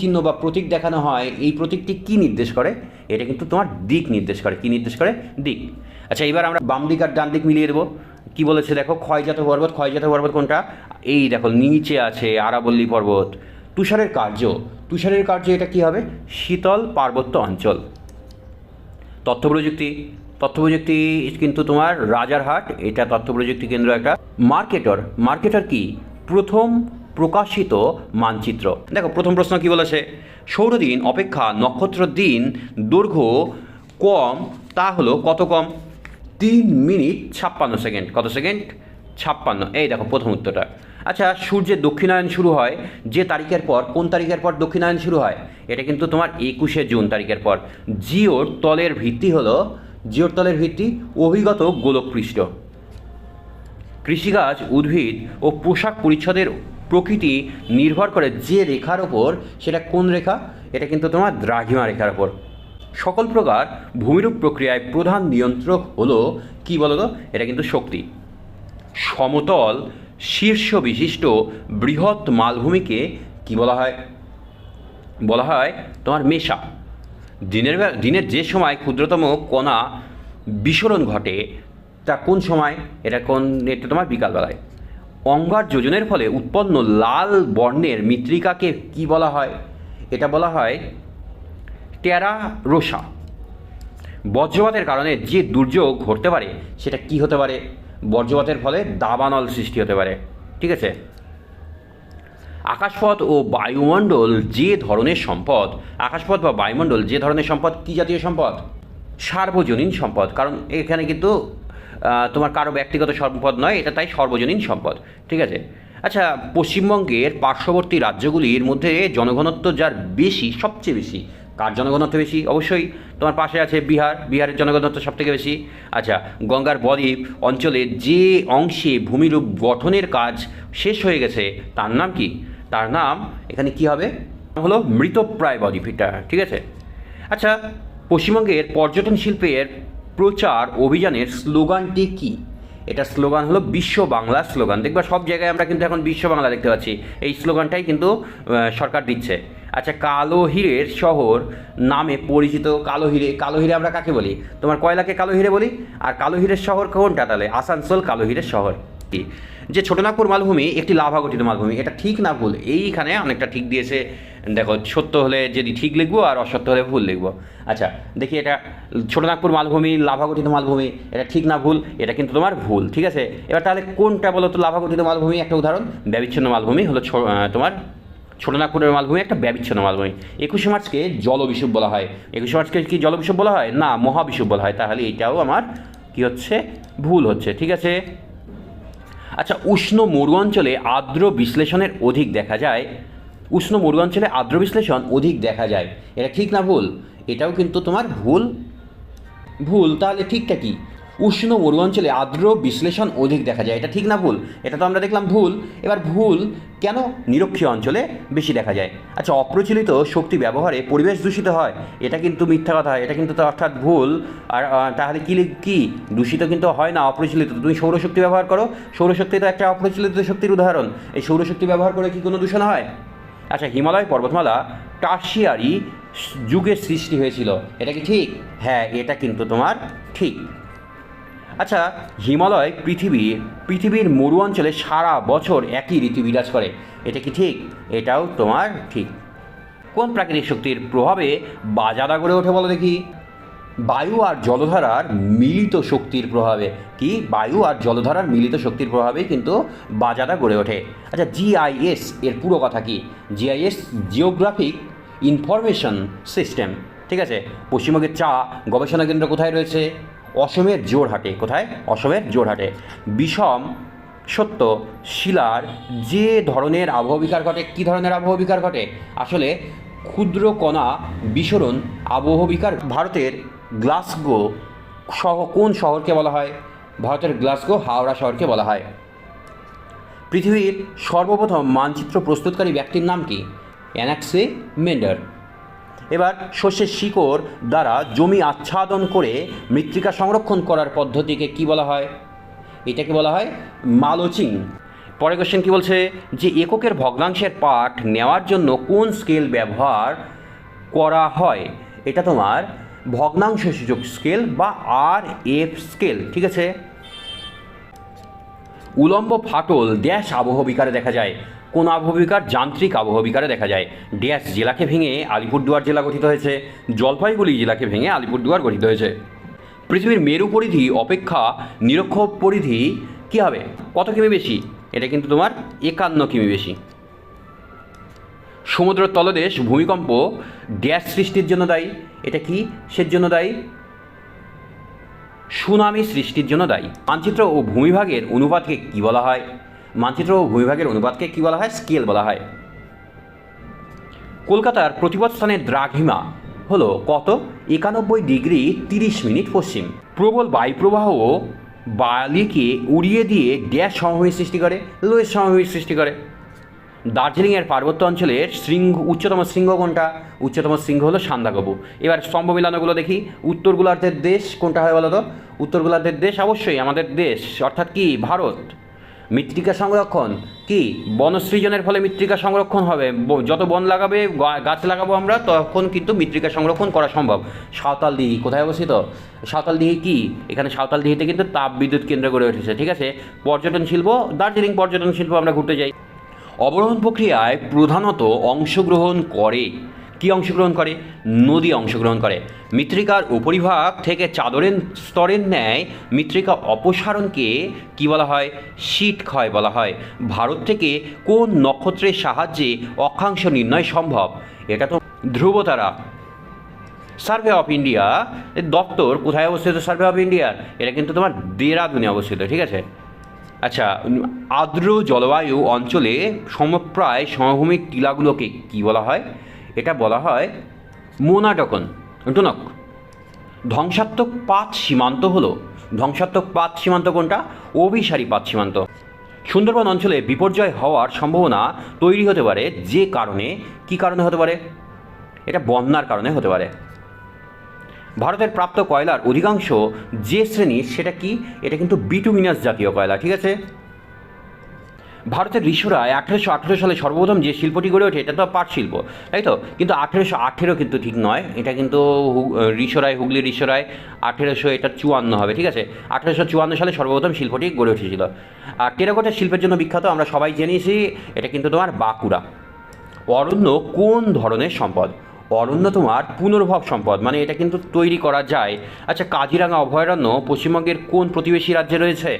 চিহ্ন বা প্রতীক দেখানো হয়, এই প্রতীকটি কি নির্দেশ করে? এটা কিন্তু তোমার দিক নির্দেশ করে। কি নির্দেশ করে? দিক। আচ্ছা, এবার আমরা বাম দিক আর ডান দিক মিলিয়ে দেবো। কি বলেছে দেখো, ক্ষয়জাত পর্বত। ক্ষয়জাত পর্বত কোনটা? এই দেখো, নিচে আছে আরাবল্লী পর্বত। তুষারের কার্য এটা কি হবে? শীতল পার্বত্য অঞ্চল। তথ্য প্রযুক্তি কিন্তু তোমার রাজারহাট, এটা তথ্য প্রযুক্তি কেন্দ্র একটা। মার্কেটর কি? প্রথম প্রকাশিত মানচিত্র। দেখো, প্রথম প্রশ্ন কি বলেছে? সৌরদিন অপেক্ষা নক্ষত্র দিন দৈর্ঘ্য কম, তা হলো কত কম? 3 মিনিট 56 সেকেন্ড। কত সেকেন্ড? 56। এই দেখো প্রথম উত্তরটা। আচ্ছা, সূর্যের দক্ষিণায়ন শুরু হয় যে তারিখের পর? কোন তারিখের পর দক্ষিণায়ন শুরু হয়? এটা কিন্তু তোমার 21শে জুন তারিখের পর। জিওর তলের ভিত্তি অভিগত গোলকপৃষ্ঠ। কৃষিকাজ, উদ্ভিদ ও পোশাক পরিচ্ছদের প্রকৃতি নির্ভর করে যে রেখার ওপর, সেটা কোন রেখা? এটা কিন্তু তোমার দ্রাঘিমা রেখার ওপর। সকল প্রকার ভূমিরূপ প্রক্রিয়ায় প্রধান নিয়ন্ত্রক হলো কি বলো তো? এটা কিন্তু শক্তি। সমতল শীর্ষ বিশিষ্ট বৃহৎ মালভূমিকে কি বলা হয়? বলা হয় তোমার মেসা। দিনের যে সময় ক্ষুদ্রতম কণা বিস্ফোরণ ঘটে তা কোন সময়? এটা তোমার বিকালবেলায়। অঙ্গার যোজনের ফলে উৎপন্ন লাল বর্ণের মৃত্তিকাকে কি বলা হয়? এটা বলা হয় টেরা রোসা। বজ্রপাতের কারণে যে দুর্যোগ ঘটতে পারে সেটা কি হতে পারে? বজ্রপাতের ফলে দাবানল সৃষ্টি হতে পারে, ঠিক আছে। আকাশপথ ও বায়ুমণ্ডল যে ধরনের সম্পদ, আকাশপথ বা বায়ুমণ্ডল যে ধরনের সম্পদ, কি জাতীয় সম্পদ? সার্বজনীন সম্পদ। কারণ এখানে কিন্তু তোমার কারো ব্যক্তিগত সম্পদ নয়, এটা তাই সর্বজনীন সম্পদ, ঠিক আছে। আচ্ছা, পশ্চিমবঙ্গের পার্শ্ববর্তী রাজ্যগুলির মধ্যে জনঘনত্ব যার বেশি, সবচেয়ে বেশি, কার জনঘনত্ব বেশি? অবশ্যই তোমার পাশে আছে বিহারের জনঘনত্ব সবথেকে বেশি। আচ্ছা, গঙ্গার বদ্বীপ অঞ্চলে যে অংশে ভূমিরূপ গঠনের কাজ শেষ হয়ে গেছে তার নাম কি? তার নাম এখানে কি হবে? হলো মৃতপ্রায় বদ্বীপ, এটা, ঠিক আছে। আচ্ছা, পশ্চিমবঙ্গের পর্যটন শিল্পের প্রচার অভিযানের স্লোগানটি কি? এটা স্লোগান হলো বিশ্ব বাংলা স্লোগান। দেখবা সব জায়গায় আমরা কিন্তু এখন বিশ্ব বাংলা দেখতে পাচ্ছি, এই স্লোগানটাই কিন্তু সরকার দিচ্ছে। আচ্ছা, কালো হীরের শহর নামে পরিচিত কালো হিরে আমরা কাকে বলি? তোমার কয়লাকে কালো হিরে বলি। আর কালো হীরের শহর কোনটা তাহলে? আসানসোল কালো হীরের শহর। যে ছোটনাগপুর মালভূমি একটি লাভা গঠিত মালভূমি, এটা ঠিক না ভুল? এইখানে অনেকটা ঠিক দিয়েছে। দেখো, সত্য হলে যদি ঠিক লিখবো আর অসত্য হলে ভুল লিখবো। আচ্ছা, দেখি, এটা ছোটনাগপুর মালভূমি লাভা গঠিত মালভূমি, এটা ঠিক না ভুল? এটা কিন্তু তোমার ভুল, ঠিক আছে। এবার তাহলে কোনটা বলো তো লাভা গঠিত মালভূমি? একটা উদাহরণ, ব্যবিচ্ছিন্ন মালভূমি হলো তোমার ছোটনাগপুরের মালভূমি একটা ব্যবিচ্ছিন্ন মালভূমি। 21শে মার্চকে জলবিষুব বলা হয়। 21শে মার্চকে কি জলবিষুব বলা হয়? না, মহাবিষুব বলা হয়। তাহলে এটাও আমার কি হচ্ছে? ভুল হচ্ছে, ঠিক আছে। আচ্ছা, উষ্ণ মরু অঞ্চলে আর্দ্র বিশ্লেষণের অধিক দেখা যায়। উষ্ণ মরু অঞ্চলে আর্দ্র বিশ্লেষণ অধিক দেখা যায়, এটা ঠিক না ভুল? এটাও কিন্তু তোমার ভুল। তাহলে ঠিকটা কি? উষ্ণ মরু অঞ্চলে আর্দ্র বিশ্লেষণ অধিক দেখা যায়, এটা ঠিক না ভুল? এটা তো আমরা দেখলাম ভুল। এবার ভুল কেন? নিরক্ষীয় অঞ্চলে বেশি দেখা যায়। আচ্ছা, অপ্রচলিত শক্তি ব্যবহারে পরিবেশ দূষিত হয়, এটা কিন্তু মিথ্যা কথা, এটা কিন্তু অর্থাৎ ভুল। আর তাহলে কি দূষিত কিন্তু হয় না, অপ্রচলিত। তুমি সৌরশক্তি ব্যবহার করো, সৌরশক্তি তো একটা অপ্রচলিত শক্তির উদাহরণ। এই সৌরশক্তি ব্যবহার করে কি কোনো দূষণ হয়? আচ্ছা, হিমালয় পর্বতমালা টারশিয়ারি যুগের সৃষ্টি হয়েছিল, এটা কি ঠিক? হ্যাঁ, এটা কিন্তু তোমার ঠিক। আচ্ছা, হিমালয় পৃথিবীর মরু অঞ্চলে সারা বছর একই ঋতু বিরাজ করে, এটা কি ঠিক? এটাও তোমার ঠিক। কোন প্রাকৃতিক শক্তির প্রভাবে বাজাদা গড়ে ওঠে বলো দেখি? বায়ু আর জলধারার মিলিত শক্তির প্রভাবে। কি? বায়ু আর জলধারার মিলিত শক্তির প্রভাবে কিন্তু বাজাদা গড়ে ওঠে। আচ্ছা, জিআইএস এর পুরো কথা কি? জিআইএস জিওগ্রাফিক ইনফরমেশন সিস্টেম, ঠিক আছে। পশ্চিমবঙ্গের চা গবেষণা কেন্দ্র কোথায় রয়েছে? অসমের জোরহাটে। কোথায়? অসমের জোরহাটে। বিষম সত্য শিলার যে ধরনের আবহবিকার ঘটে, কী ধরনের আবহবিকার ঘটে? আসলে ক্ষুদ্র কণা বিস্ফোরণ আবহবিকার। ভারতের গ্লাসগো কোন শহরকে বলা হয়? ভারতের গ্লাসগো হাওড়া শহরকে বলা হয়। পৃথিবীর সর্বপ্রথম মানচিত্র প্রস্তুতকারী ব্যক্তির নাম কি? অ্যানাক্সিমেন্ডার। এবার শস্যের শিকড় দ্বারা জমি আচ্ছাদন করে মৃত্তিকা সংরক্ষণ করার পদ্ধতিকে কি বলা হয়? এটাকে বলা হয় মালচিং। পরের কোশ্চেন কি বলছে? যে এককের ভগ্নাংশের পাঠ নেওয়ার জন্য কোন স্কেল ব্যবহার করা হয়? এটা তোমার ভগ্নাংশ সূচক স্কেল বা RF স্কেল, ঠিক আছে। উলম্ব ফাটল ড্যাশ আবহবিকারে দেখা যায়? কোন আবহবিকার? যান্ত্রিক আবহবিকারে দেখা যায়। ড্যাশ জেলাকে ভেঙে আলিপুরদুয়ার জেলা গঠিত হয়েছে? জলপাইগুড়ি জেলাকে ভেঙে আলিপুরদুয়ার গঠিত হয়েছে। পৃথিবীর মেরু পরিধি অপেক্ষা নিরক্ষ পরিধি কী হবে? কত কিমি বেশি? এটা কিন্তু তোমার 51 কিমি বেশি। সমুদ্র তলদেশ ভূমিকম্প ড্যাশ সৃষ্টির জন্য দায়ী? এটা কি সের জন্য দায়ী? সুনামি সৃষ্টির জন্য দায়ী। মানচিত্র ও ভূমিভাগের অনুপাতকে কি বলা হয়? মানচিত্র ও ভূমিভাগের অনুপাতকে কি বলা হয়? স্কেল বলা হয়। কলকাতার প্রতিপদ স্থানের দ্রাঘিমা হলো কত? 91 ডিগ্রি 30 মিনিট পশ্চিম। প্রবল বায়ুপ্রবাহ বালিকে উড়িয়ে দিয়ে ড্যাশ সমভূমি সৃষ্টি করে? লোয়ের সমভূমি সৃষ্টি করে। দার্জিলিংয়ের পার্বত্য অঞ্চলের উচ্চতম শৃঙ্গ কোনটা? উচ্চতম শৃঙ্গ হলো সান্দাকফু। এবার স্তম্ভ মিলানোগুলো দেখি। উত্তর গোলার্ধের দেশ কোনটা হয় বলো তো? উত্তর গোলার্ধের দেশ অবশ্যই আমাদের দেশ, অর্থাৎ কি? ভারত। মৃত্তিকা সংরক্ষণ কি? বনসৃজনের ফলে মৃত্তিকা সংরক্ষণ হবে। যত বন লাগাবে, গাছ লাগাবো আমরা, তখন কিন্তু মৃত্তিকা সংরক্ষণ করা সম্ভব। সাঁওতালদিঘি কোথায় অবস্থিত? সাঁওতালদিঘি কি? এখানে সাঁওতালদিঘিতে কিন্তু তাপ বিদ্যুৎ কেন্দ্র গড়ে উঠেছে, ঠিক আছে। পর্যটন শিল্প, দার্জিলিং পর্যটন শিল্প, আমরা ঘুরতে যাই। অবরোহণ প্রক্রিয়ায় প্রধানত অংশগ্রহণ করে? কি অংশগ্রহণ করে? নদী অংশগ্রহণ করে। মৃত্তিকার উপরিভাগ থেকে চাদরের স্তরের ন্যায় মৃত্তিকা অপসারণকে কি বলা হয়? শীত ক্ষয় বলা হয়। ভারত থেকে কোন নক্ষত্রের সাহায্যে অক্ষাংশ নির্ণয় সম্ভব? এটা তো ধ্রুবতারা। সার্ভে অফ ইন্ডিয়া এর দপ্তর কোথায় অবস্থিত? সার্ভে অফ ইন্ডিয়ার এটা কিন্তু তোমার দেরাদুনে অবস্থিত, ঠিক আছে। আচ্ছা, আর্দ্র জলবায়ু অঞ্চলে সমপ্রায় সমভূমিক টিলাগুলোকে কি বলা হয়? এটা বলা হয় মোনাডকন টনক। ধ্বংসাত্মক পাত সীমান্ত হলো? ধ্বংসাত্মক পাত সীমান্ত কোনটা? অভিসারী পাত সীমান্ত। সুন্দরবন অঞ্চলে বিপর্যয় হওয়ার সম্ভাবনা তৈরি হতে পারে যে কারণে? কি কারণে হতে পারে? এটা বন্যার কারণে হতে পারে। ভারতের প্রাপ্ত কয়লার অধিকাংশ যে শ্রেণীর সেটা কি? এটা কিন্তু বিটুমিনাস জাতীয় কয়লা, ঠিক আছে। ভারতের ঋষরায় 1818 সালে সর্বপ্রথম যে শিল্পটি গড়ে ওঠে এটা তো পাট শিল্প, তাই তো। কিন্তু 1818 কিন্তু ঠিক নয়, এটা কিন্তু ঋষরায়, হুগলির ঋষরায় 1800, এটা 54 হবে, ঠিক আছে। 1854 সালে সর্বপ্রথম শিল্পটি গড়ে উঠেছিল। আর টেরাকোটা শিল্পের জন্য বিখ্যাত আমরা সবাই জেনেছি, এটা কিন্তু তোমার বাঁকুড়া। অরণ্য কোন ধরনের সম্পদ? অরণ্য তোমার পুনর্ভব সম্পদ, মানে এটা কিন্তু তৈরি করা যায়। আচ্ছা, কাজিরাঙা অভয়ারণ্য পশ্চিমবঙ্গের কোন প্রতিবেশী রাজ্যে রয়েছে?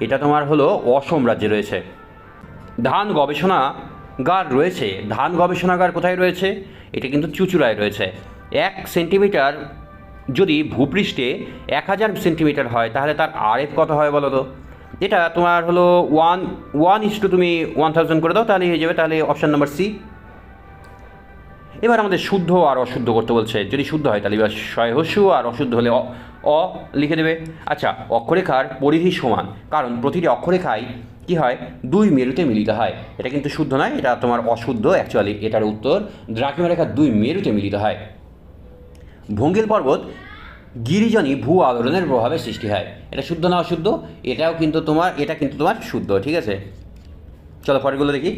এটা তোমার হলো অসম রাজ্যে রয়েছে। ধান গবেষণাগার রয়েছে? ধান গবেষণাগার কোথায় রয়েছে? এটা কিন্তু চুঁচুড়ায় রয়েছে। 1 সেন্টিমিটার যদি ভূপৃষ্ঠে 1000 সেন্টিমিটার হয় তাহলে তার RF কত হয় বলো তো? এটা তোমার হলো 1:1 তুমি 1000 করে দাও, তাহলে হয়ে যাবে। তাহলে অপশান নাম্বার সি। এবার আমাদের শুদ্ধ আর অশুদ্ধ করতে বলছে। যদি শুদ্ধ হয় তাহলে এবার সহস্য, আর অশুদ্ধ হলে অ লিখে দেবে। আচ্ছা, অক্ষরেখার পরিধি সমান, কারণ প্রতিটি অক্ষরেখায় কি হয়? 2 মেরুতে মিলিত হয়। এটা কিন্তু শুদ্ধ নয়, এটা তোমার অশুদ্ধ অ্যাকচুয়ালি। এটার উত্তর দ্রাঘিমা রেখা 2 মেরুতে মিলিত হয়। ভঙ্গিল পর্বত গিরিজনী ভূ আলোড়নের প্রভাবে সৃষ্টি হয়। এটা শুদ্ধ না অশুদ্ধ? এটা কিন্তু তোমার শুদ্ধ, ঠিক আছে। চলো পরেরগুলো দেখি।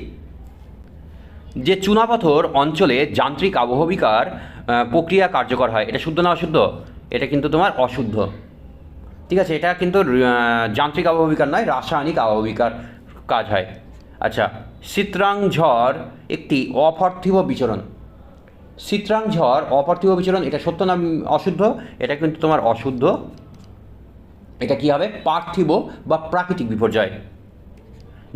যে চুনাপাথর অঞ্চলে যান্ত্রিক আবহবিকার প্রক্রিয়া কার্যকর হয়, এটা শুদ্ধ না অশুদ্ধ? এটা কিন্তু তোমার অশুদ্ধ। ঠিক আছে, এটা কিন্তু যান্ত্রিক আবহবিকার নয়, রাসায়নিক আবহবিকার কাজ হয়। আচ্ছা, চিত্রাং ঝড় একটি অপার্থিব বিচরণ। চিত্রাং ঝড় অপার্থিব বিচরণ, এটা সত্য না অশুদ্ধ? এটা কিন্তু তোমার অশুদ্ধ। এটা কী হবে? পার্থিব বা প্রাকৃতিক বিপর্যয়।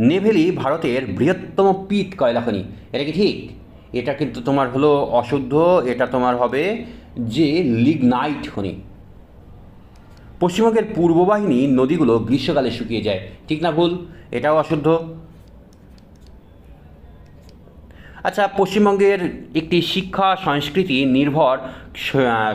নেভেলি ভারতের বৃহত্তম পিট কয়লা খনি, এটা কি ঠিক? এটা কিন্তু তোমার হলো অশুদ্ধ, এটা তোমার হবে যে লিগনাইট খনি। পশ্চিমবঙ্গের পূর্ব বাহিনী নদীগুলো গ্রীষ্মকালে শুকিয়ে যায়, ঠিক না ভুল? এটাও অশুদ্ধ। আচ্ছা, পশ্চিমবঙ্গের একটি শিক্ষা সংস্কৃতি নির্ভর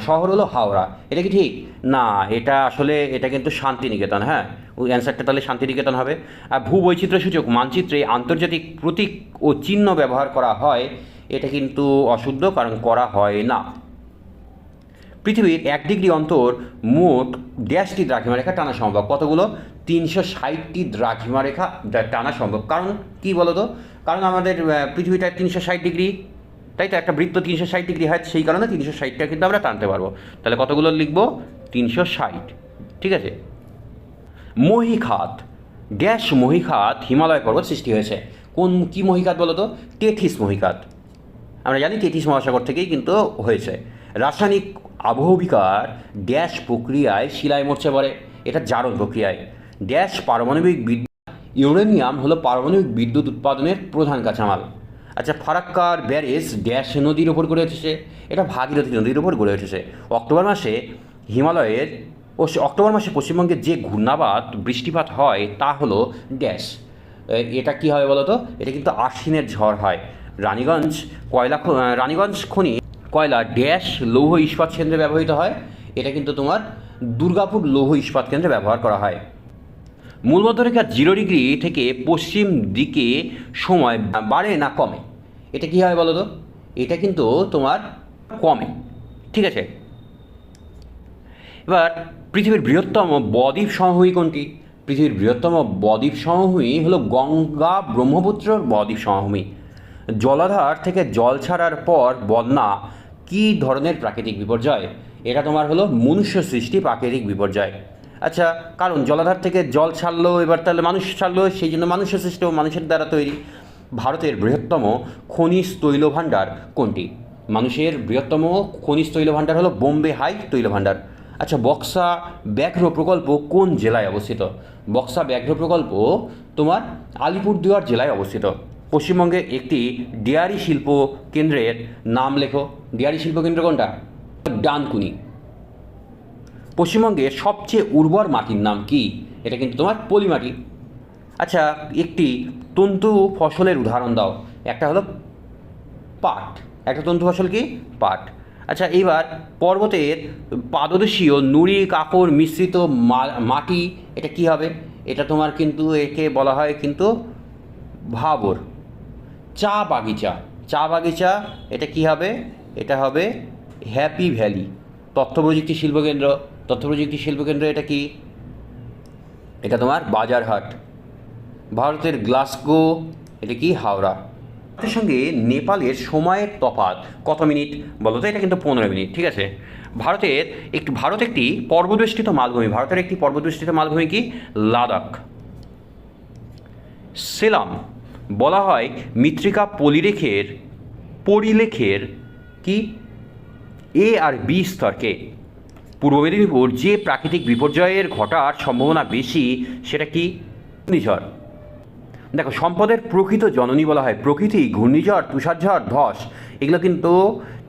শহর হলো হাওড়া, এটা কি ঠিক? না, এটা আসলে এটা কিন্তু শান্তিনিকেতন। হ্যাঁ, ওই অ্যান্সারটা তাহলে শান্তিনিকেতন হবে। আর ভূবৈচিত্র্যসূচক মানচিত্রে আন্তর্জাতিক প্রতীক ও চিহ্ন ব্যবহার করা হয়, এটা কিন্তু অশুদ্ধ, কারণ করা হয় না। পৃথিবীর 1 ডিগ্রি অন্তর মোট ড্যাশটি দ্রাঘিমারেখা টানা সম্ভব? কতগুলো? 360টি দ্রাঘিমারেখা টানা সম্ভব। কারণ কি বলো তো? কারণ আমাদের পৃথিবীটা 360 ডিগ্রি, তাই তো? একটা বৃত্ত 360 ডিগ্রি হয়, সেই কারণে 360টা কিন্তু আমরা টানতে পারবো। তাহলে কতগুলো লিখবো? 360। ঠিক আছে। মহীখাত, ড্যাশ মহীখাত হিমালয় পর্বত সৃষ্টি হয়েছে। কি মহীখাত বলো তো? টেথিস মহীখাত। আমরা জানি টেথিস মহাসাগর থেকেই কিন্তু হয়েছে। রাসায়নিক আবহবিকার ড্যাশ প্রক্রিয়ায় শিলায় মরচে পড়ে? এটা জারণ প্রক্রিয়ায়। ড্যাশ পারমাণবিক বিদ্যুৎ, ইউরেনিয়াম হলো পারমাণবিক বিদ্যুৎ উৎপাদনের প্রধান কাঁচামাল। আচ্ছা, ফারাক্কার ব্যারেজ ড্যাশ নদীর ওপর গড়ে উঠেছে? এটা ভাগীরথী নদীর ওপর গড়ে উঠেছে। অক্টোবর মাসে হিমালয়ের অক্টোবর মাসে পশ্চিমবঙ্গে যে ঘূর্ণাবাত বৃষ্টিপাত হয় তা হলো ড্যাশ। এটা কি হয় বলো তো? এটা কিন্তু আশ্বিনের ঝড় হয়। রানীগঞ্জ খনি কয়লা ড্যাশ লৌহ ইস্পাত কেন্দ্রে ব্যবহৃত হয়? এটা কিন্তু তোমার দুর্গাপুর লৌহ ইস্পাত কেন্দ্রে ব্যবহার করা হয়। মূল মধ্যরেখা 0 ডিগ্রি থেকে পশ্চিম দিকে সময় বাড়ে না কমে? এটা কি হয় বলো তো? এটা কিন্তু তোমার কমে। ঠিক আছে। এবার পৃথিবীর বৃহত্তম বদ্বীপ সমভূমি কোনটি? পৃথিবীর বৃহত্তম বদ্বীপ সমভূমি হলো গঙ্গা ব্রহ্মপুত্র বদ্বীপ সমভূমি। জলাধার থেকে জল ছাড়ার পর বন্যা কী ধরনের প্রাকৃতিক বিপর্যয়? এটা তোমার হলো মনুষ্য সৃষ্টি প্রাকৃতিক বিপর্যয়। আচ্ছা, কারণ জলাধার থেকে জল ছাড়লো, এবার তাহলে মানুষ ছাড়লো, সেই জন্য মানুষ্য সৃষ্ট, মানুষের দ্বারা তৈরি। ভারতের বৃহত্তম খনিজ তৈল ভাণ্ডার কোনটি? মানুষের বৃহত্তম খনিজ তৈল ভাণ্ডার হলো বোম্বে হাই তৈল ভাণ্ডার। আচ্ছা, বক্সা ব্যাঘ্র প্রকল্প কোন জেলায় অবস্থিত? বক্সা ব্যাঘ্র প্রকল্প তোমার আলিপুরদুয়ার জেলায় অবস্থিত। পশ্চিমবঙ্গে একটি ডেয়ারি শিল্প কেন্দ্রের নাম লেখো। ডেয়ারি শিল্প কেন্দ্র কোনটা? ডানকুনি। পশ্চিমবঙ্গের সবচেয়ে উর্বর মাটির নাম কি? এটা কিন্তু তোমার পলি মাটি। আচ্ছা, একটি তন্তু ফসলের উদাহরণ দাও। একটা হলো পাট। একটা তন্তু ফসল কি? পাট। আচ্ছা, এইবার পর্বতের পাদদেশীয় নুড়ি কাকর মিশ্রিত মাটি, এটা কি হবে? এটা তোমার কিন্তু একে বলা হয় কিন্তু ভাবর। চা বাগিচা, এটা কি হবে? এটা হবে হ্যাপি ভ্যালি। তথ্য প্রযুক্তি শিল্পকেন্দ্র, এটা কি? এটা তোমার বাজারহাট। ভারতের গ্লাসগো, এটা কি? হাওড়া। ভারতের সঙ্গে নেপালের সময়ের তফাৎ কত মিনিট বলো তো? এটা কিন্তু 15 মিনিট। ঠিক আছে। ভারত একটি পর্বতবেষ্টিত মালভূমি। ভারতের একটি পর্বতবেষ্টিত মালভূমি কি? লাদাখ। সেলাম বলা হয় মৃত্তিকা পরিলেখের কি? এ আর বি স্তরকে। পূর্ব মেদিনীপুর যে প্রাকৃতিক বিপর্যয়ের ঘটার সম্ভাবনা বেশি, সেটা কি? ঘূর্ণিঝড়। দেখো, সম্পদের প্রকৃত জননী বলা হয় প্রকৃতি, ঘূর্ণিঝড়, তুষারঝড়, ধস। এগুলো কিন্তু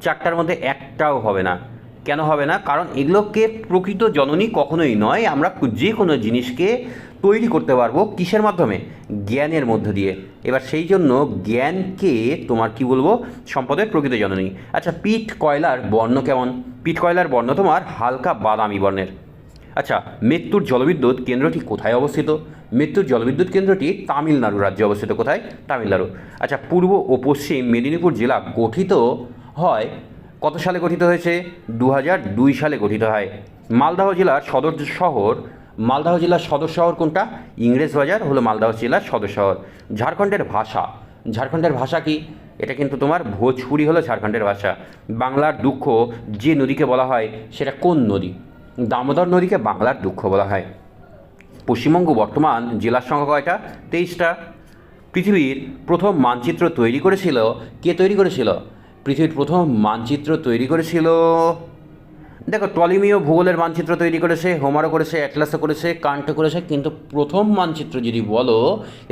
4টার মধ্যে একটাও হবে না। কেন হবে না? কারণ এগুলোকে প্রকৃত জননী কখনোই নয়। আমরা যে কোনো জিনিসকে তৈরি করতে পারবো কিসের মাধ্যমে? জ্ঞানের মধ্য দিয়ে। এবার সেই জন্য জ্ঞানকে তোমার কি বলবো? সম্পদের প্রকৃত জননী। আচ্ছা, পিট কয়লার বর্ণ কেমন? পিট কয়লার বর্ণ তোমার হালকা বাদামি বর্ণের। আচ্ছা, মেত্তুর জলবিদ্যুৎ কেন্দ্রটি কোথায় অবস্থিত? মেত্তুর জলবিদ্যুৎ কেন্দ্রটি তামিলনাড়ু রাজ্যে অবস্থিত। কোথায়? তামিলনাড়ু। আচ্ছা, পূর্ব ও পশ্চিম মেদিনীপুর জেলা গঠিত হয় কত সালে গঠিত হয়েছে? 2002 সালে গঠিত হয়। মালদহ জেলার সদর শহর কোনটা? ইংরেজবাজার হলো মালদহ জেলার সদর শহর। ঝাড়খণ্ডের ভাষা কি? এটা কিন্তু তোমার ভোজপুরি হলো ঝাড়খণ্ডের ভাষা। বাংলার দুঃখ যে নদীকে বলা হয় সেটা কোন নদী? দামোদর নদীকে বাংলার দুঃখ বলা হয়। পশ্চিমবঙ্গ বর্তমান জেলার সংখ্যা কয়টা? 23টা। পৃথিবীর প্রথম মানচিত্র তৈরি করেছিল কে? তৈরি করেছিল পৃথিবীর প্রথম মানচিত্র তৈরি করেছিল, দেখো, টলিমীয় ভূগোলের মানচিত্র তৈরি করেছে, হোমারও করেছে, অ্যাটলাসও করেছে, কান্টও করেছে, কিন্তু প্রথম মানচিত্র যদি বলো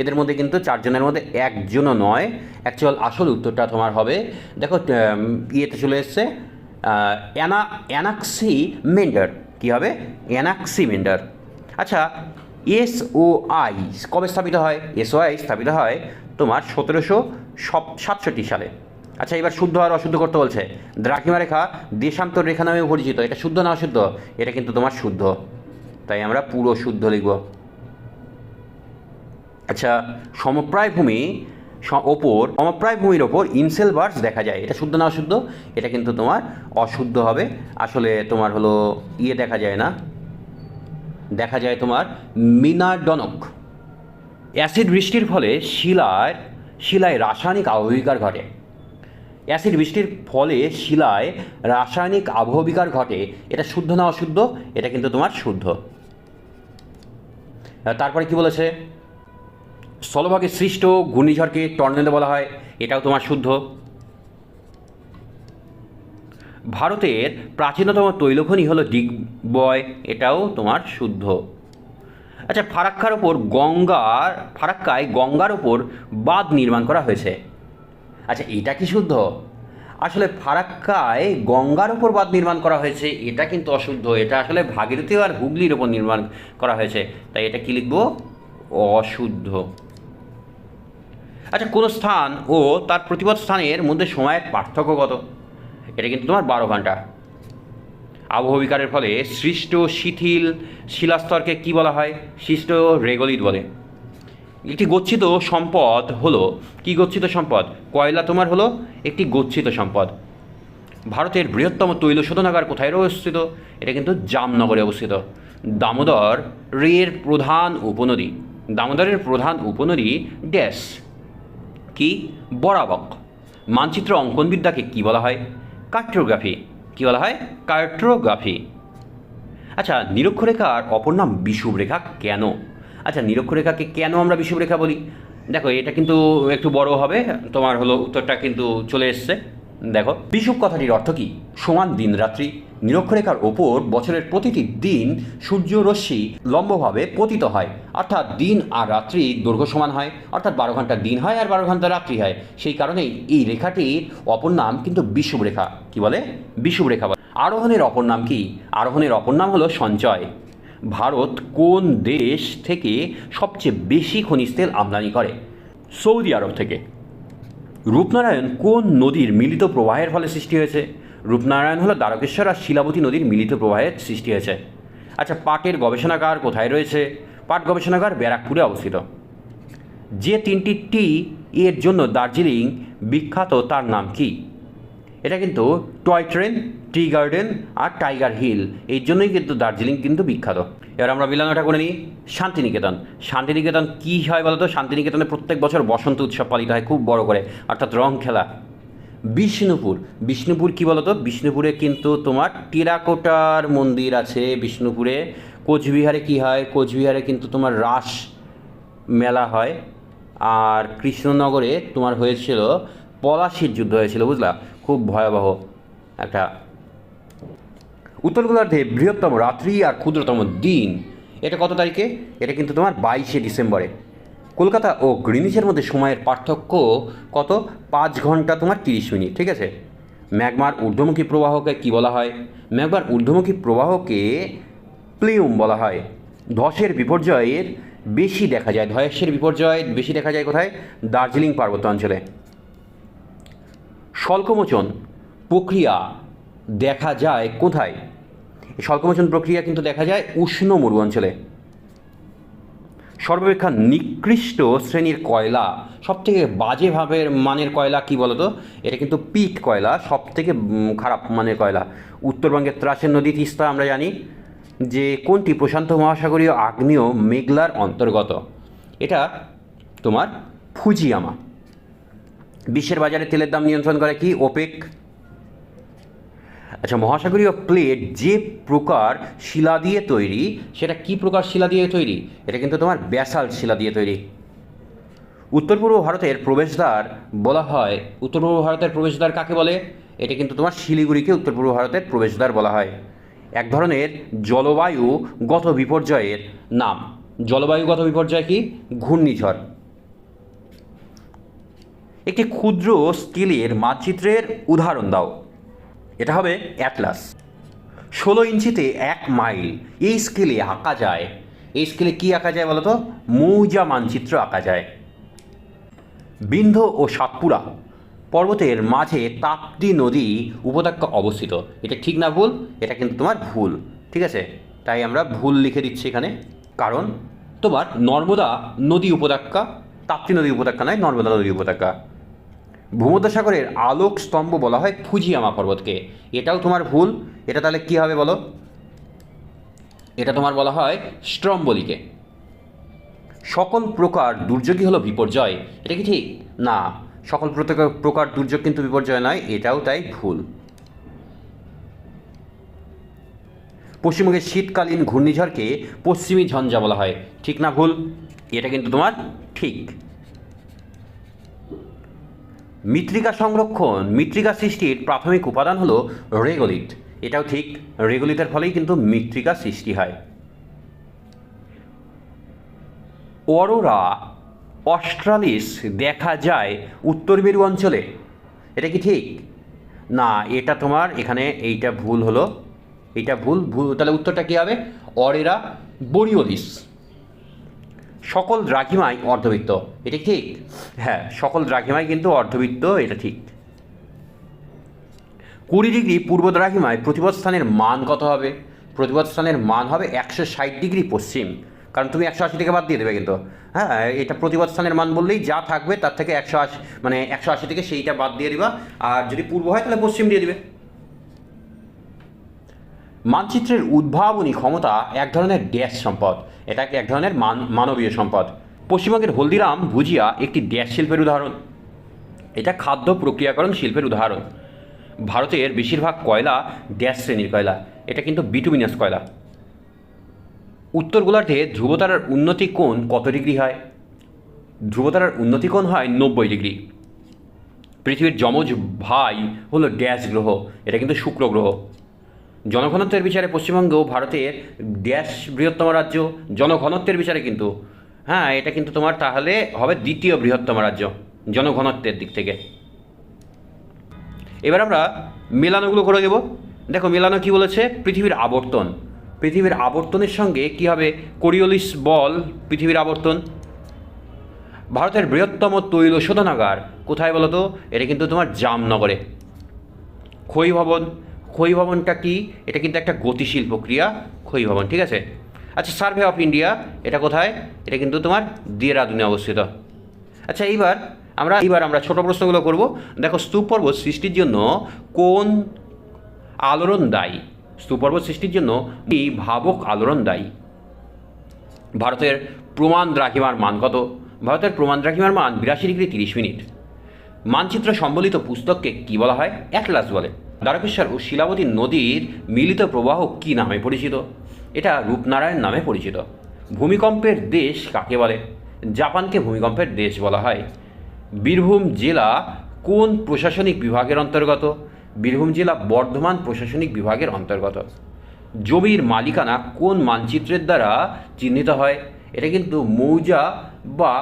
এদের মধ্যে কিন্তু 4 জনের মধ্যে একজনও নয়। আসল উত্তরটা তোমার হবে, দেখো, ইয়েতে চলে এসছে অ্যানাক্সিমেন্ডার। কী হবে? অ্যানাক্সিমেন্ডার। আচ্ছা, এসওআই কবে স্থাপিত হয়? এসওআই স্থাপিত হয় তোমার 1767 সালে। আচ্ছা, এবার শুদ্ধ আর অশুদ্ধ করতে বলছে। দ্রাঘিমা রেখা দেশান্তর রেখা নামে পরিচিত, এটা শুদ্ধ না অশুদ্ধ? এটা কিন্তু তোমার শুদ্ধ, তাই আমরা পুরো শুদ্ধ লিখব। আচ্ছা, সমপ্রায় ভূমির ওপর ইনসেলবার্স দেখা যায়, এটা শুদ্ধ না অশুদ্ধ? এটা কিন্তু তোমার অশুদ্ধ হবে। আসলে তোমার হলো দেখা যায় না, দেখা যায় তোমার মিনাডনক। অ্যাসিড বৃষ্টির ফলে শিলায় রাসায়নিক আবহবিকার ঘটে। অ্যাসিড বৃষ্টির ফলে শিলায় রাসায়নিক আবহবিকার ঘটে, এটা শুদ্ধ না অশুদ্ধ? এটা কিন্তু তোমার শুদ্ধ। তারপরে কি বলেছে? স্থলভাগে সৃষ্ট ঘূর্ণিঝড়কে টর্নেডো বলা হয়, এটাও তোমার শুদ্ধ। ভারতের প্রাচীনতম তৈলখনি হলো ডিগবয়, এটাও তোমার শুদ্ধ। আচ্ছা, ফারাক্কায় গঙ্গার ওপর বাঁধ নির্মাণ করা হয়েছে, আচ্ছা এটা কি শুদ্ধ? আসলে ফারাক্কায় গঙ্গার ওপর বাঁধ নির্মাণ করা হয়েছে, এটা কিন্তু অশুদ্ধ। এটা আসলে ভাগীরথী আর হুগলির ওপর নির্মাণ করা হয়েছে, তাই এটা কি লিখব? অশুদ্ধ। আচ্ছা, কোন স্থান ও তার প্রতিপদ স্থানের মধ্যে সময়ের পার্থক্য কত? এটা কিন্তু তোমার 12 ঘন্টা। আবহবিকারের ফলে সৃষ্ট শিথিল শিলাস্তরকে কি বলা হয়? সৃষ্ট রেগলিত বলে। একটি গচ্ছিত সম্পদ হলো কি? গচ্ছিত সম্পদ কয়লা তোমার হলো একটি গচ্ছিত সম্পদ। ভারতের বৃহত্তম তৈল শোধনাগার কোথায় অবস্থিত? এটা কিন্তু জামনগরে অবস্থিত। দামোদরের প্রধান উপনদী ড্যাশ কি? বরাবক। মানচিত্র অঙ্কনবিদ্যাকে কি বলা হয়? কার্টোগ্রাফি। কি বলা হয়? কার্টোগ্রাফি। আচ্ছা, নিরক্ষরেখার অপর নাম বিষুবরেখা কেন? আচ্ছা, নিরক্ষরেখাকে কেন আমরা বিষুবরেখা বলি? দেখো, এটা কিন্তু একটু বড় হবে, তোমার হলো উত্তরটা কিন্তু চলে এসছে। দেখো, বিষুব কথাটির অর্থ কি? সমান দিন রাত্রি। নিরক্ষরেখার ওপর বছরের প্রতিটি দিন সূর্যরশ্মি লম্বভাবে পতিত হয়, অর্থাৎ দিন আর রাত্রি দৈর্ঘ্য সমান হয়, অর্থাৎ 12 ঘন্টা দিন হয় আর 12 ঘন্টা রাত্রি হয়। সেই কারণেই এই রেখাটির অপর নাম কিন্তু বিষুবরেখা। কি বলে? বিষুবরেখা বলে। আরোহণের অপর নাম কি? আরোহণের অপর নাম হলো সঞ্চয়। ভারত কোন দেশ থেকে সবচেয়ে বেশি খনিজ তেল আমদানি করে? সৌদি আরব থেকে। রূপনারায়ণ কোন নদীর মিলিত প্রবাহের ফলে সৃষ্টি হয়েছে? রূপনারায়ণ হলো দ্বারকেশ্বর আর শিলাবতী নদীর মিলিত প্রবাহের সৃষ্টি হয়েছে। আচ্ছা, পাটের গবেষণাগার কোথায় রয়েছে? পাট গবেষণাগার ব্যারাকপুরে অবস্থিত। যে 3টি টি এর জন্য দার্জিলিং বিখ্যাত তার নাম কি? এটা কিন্তু টয় ট্রেন, টি গার্ডেন আর টাইগার হিল, এই জন্যই কিন্তু দার্জিলিং কিন্তু বিখ্যাত। এবার আমরা বিলানোটা করে নিই। শান্তিনিকেতন। শান্তিনিকেতন কী হয় বলতো? শান্তিনিকেতনে প্রত্যেক বছর বসন্ত উৎসব পালিত হয় খুব বড় করে, অর্থাৎ রং খেলা। বিষ্ণুপুর কী বলতো? বিষ্ণুপুরে কিন্তু তোমার টেরাকোটার মন্দির আছে বিষ্ণুপুরে। কোচবিহারে কী হয়? কোচবিহারে কিন্তু তোমার রাস মেলা হয়। আর কৃষ্ণনগরে তোমার হয়েছিল পলাশির যুদ্ধ হয়েছিল, বুঝলা? খুব ভয়াবহ একটা। উত্তর গোলার্ধে বৃহত্তম রাত্রি আর ক্ষুদ্রতম দিন, এটা কত তারিখে? এটা কিন্তু তোমার 22শে ডিসেম্বরে। কলকাতা ও গ্রিনিচের মধ্যে সময়ের পার্থক্য কত? 5 ঘন্টা তোমার 30 মিনিট, ঠিক আছে। ম্যাগমার ঊর্ধ্বমুখী প্রবাহকে কি বলা হয়? ম্যাগমার ঊর্ধ্বমুখী প্রবাহকে প্লিউম বলা হয়। ধসের বিপর্যয় বেশি দেখা যায় কোথায়? দার্জিলিং পার্বত্য অঞ্চলে। স্বল্পমোচন প্রক্রিয়া দেখা যায় কোথায়? স্বল্পমোচন প্রক্রিয়া কিন্তু দেখা যায় উষ্ণ মরু অঞ্চলে। সর্বাপেক্ষা নিকৃষ্ট শ্রেণীর কয়লা, সবথেকে বাজে মানের কয়লা কি বলতো? এটা কিন্তু পিট কয়লা, সবথেকে খারাপ মানের কয়লা। উত্তরবঙ্গের ত্রাসের নদী তিস্তা আমরা জানি যে কোনটি প্রশান্ত মহাসাগরীয় আগ্নেয় মেঘলার অন্তর্গত? এটা তোমার ফুজিয়ামা। বিশ্বের বাজারে তেলের দাম নিয়ন্ত্রণ করে কি? ওপেক। আচ্ছা, মহাসাগরীয় প্লেট যে প্রকার শিলা দিয়ে তৈরি, সেটা কি প্রকার শিলা দিয়ে তৈরি? এটা কিন্তু তোমার ব্যাসাল্ট শিলা দিয়ে তৈরি। উত্তর পূর্ব ভারতের প্রবেশদ্বার বলা হয়, উত্তর পূর্ব ভারতের প্রবেশদ্বার কাকে বলে? এটা কিন্তু তোমার শিলিগুড়িকে উত্তর পূর্ব ভারতের প্রবেশদ্বার বলা হয়। এক ধরনের জলবায়ুগত বিপর্যয়ের নাম। জলবায়ুগত বিপর্যয় কি? ঘূর্ণিঝড়। একটি ক্ষুদ্র স্কেলের মানচিত্রের উদাহরণ দাও। এটা হবে অ্যাটলাস। 16 ইঞ্চিতে 1 মাইল এই স্কেলে আঁকা যায়। এই স্কেলে কি আঁকা যায় বলো তো? মৌজা মানচিত্র আঁকা যায়। বিন্ধ্য ও সাতপুরা পর্বতের মাঝে তাপ্তি নদী উপত্যকা অবস্থিত। এটা ঠিক না ভুল? এটা কিন্তু তোমার ভুল, ঠিক আছে? তাই আমরা ভুল লিখে দিচ্ছি এখানে, কারণ তোমার নর্মদা নদী উপত্যকা, তাপ্তি নদী উপত্যকা নয়, নর্মদা নদী উপত্যকা। ভূমধ্যসাগরের আলোক স্তম্ভ বলা হয় ফুজিয়ামা পর্বতকে। এটাও তোমার ভুল। এটা তাহলে কি হবে বলো? এটা তোমার বলা হয় স্ট্রম্বলিকে। সকল প্রকার দুর্যোগই হলো বিপর্যয়। এটা কি ঠিক? না, সকল প্রকার দুর্যোগ কিন্তু বিপর্যয় নয়, এটাও তাই ভুল। পশ্চিমবঙ্গের শীতকালীন ঘূর্ণিঝড়কে পশ্চিমী ঝঞ্ঝা বলা হয়। ঠিক না ভুল? এটা কিন্তু তোমার ঠিক। মৃত্তিকা সংরক্ষণ, মৃত্তিকা সৃষ্টির প্রাথমিক উপাদান হলো রেগোলিথ। এটাও ঠিক। রেগোলিথের ফলেই কিন্তু মৃত্তিকা সৃষ্টি হয়। অরোরা অস্ট্রালিস দেখা যায় উত্তর মেরু অঞ্চলে। এটা কি ঠিক? না, এটা তোমার এখানে এইটা ভুল হলো। এইটা ভুল। তাহলে উত্তরটা কী হবে? অরেরা বোরিওলিস। সকল দ্রাঘিমাই অর্ধবৃত্ত। এটা ঠিক? হ্যাঁ, সকল দ্রাঘিমাই কিন্তু অর্ধবৃত্ত, এটা ঠিক। 20 ডিগ্রি পূর্ব দ্রাঘিমায় প্রতিপদ স্থানের মান কত হবে? প্রতিপদ স্থানের মান হবে 160 ডিগ্রি পশ্চিম। কারণ তুমি 180 থেকে বাদ দিয়ে দেবে কিন্তু। হ্যাঁ, এটা প্রতিপদ স্থানের মান বললেই যা থাকবে তার থেকে 180, মানে 180 থেকে সেইটা বাদ দিয়ে দিবা। আর যদি পূর্ব হয় তাহলে পশ্চিম দিয়ে দিবে। মানচিত্রের উদ্ভাবনী ক্ষমতা এক ধরনের ড্যাশ সম্পদ। এটা এক ধরনের মানবীয় সম্পদ। পশ্চিমবঙ্গের হলদিরাম ভুজিয়া একটি ড্যাশ শিল্পের উদাহরণ। এটা খাদ্য প্রক্রিয়াকরণ শিল্পের উদাহরণ। ভারতের বেশিরভাগ কয়লা ড্যাশ শ্রেণীর কয়লা। এটা কিন্তু বিটুমিনাস কয়লা। উত্তর গোলার্ধে ধ্রুবতারার উন্নতি কোণ কত ডিগ্রি হয়? ধ্রুবতারার উন্নতি কোণ হয় 90 ডিগ্রি। পৃথিবীর যমজ ভাই হলো ড্যাশ গ্রহ। এটা কিন্তু শুক্র গ্রহ। জনঘনত্বের বিচারে পশ্চিমবঙ্গ ভারতের ড্যাশ বৃহত্তম রাজ্য। জনঘনত্বের বিচারে কিন্তু, হ্যাঁ, এটা কিন্তু তোমার তাহলে হবে দ্বিতীয় বৃহত্তম রাজ্য জনঘনত্বের দিক থেকে। এবার আমরা মেলানোগুলো করে দেব। দেখো মেলানো কি বলেছে? পৃথিবীর আবর্তন। পৃথিবীর আবর্তনের সঙ্গে কি হবে? কোরিওলিস বল পৃথিবীর আবর্তন। ভারতের বৃহত্তম তৈল শোধনাগার কোথায় বলো তো? এটা কিন্তু তোমার জামনগরে। ক্ষয়ীভবন। ক্ষয়ীভবনটা কি? এটা কিন্তু একটা গতিশীল প্রক্রিয়া, ক্ষয়ীভবন, ঠিক আছে? আচ্ছা, সার্ভে অফ ইন্ডিয়া এটা কোথায়? এটা কিন্তু তোমার দেহরাদুনে অবস্থিত। আচ্ছা, এইবার আমরা ছোট প্রশ্নগুলো করব। দেখো, স্তূপ পর্বত সৃষ্টির জন্য কোন আলোড়ন দায়ী? স্তূপ পর্বত সৃষ্টির জন্য এই ভাবক আলোড়ন দায়ী। ভারতের প্রমাণ দ্রাঘিমার মান কত? ভারতের প্রমাণ দ্রাঘিমার মান 82 ডিগ্রি 30 মিনিট। মানচিত্র সম্বলিত পুস্তককে কি বলা হয়? অ্যাটলাস বলে। দ্বারকেশ্বর ও শিলাবতী নদীর মিলিত প্রবাহ কি নামে পরিচিত? এটা রূপনারায়ণ নামে পরিচিত। ভূমিকম্পের দেশ কাকে বলে? জাপানকে ভূমিকম্পের দেশ বলা হয়। বীরভূম জেলা কোন প্রশাসনিক বিভাগের অন্তর্গত? বীরভূম জেলা বর্ধমান প্রশাসনিক বিভাগের অন্তর্গত। জমির মালিকানা কোন মানচিত্রের দ্বারা চিহ্নিত হয়? এটা কিন্তু মৌজা বা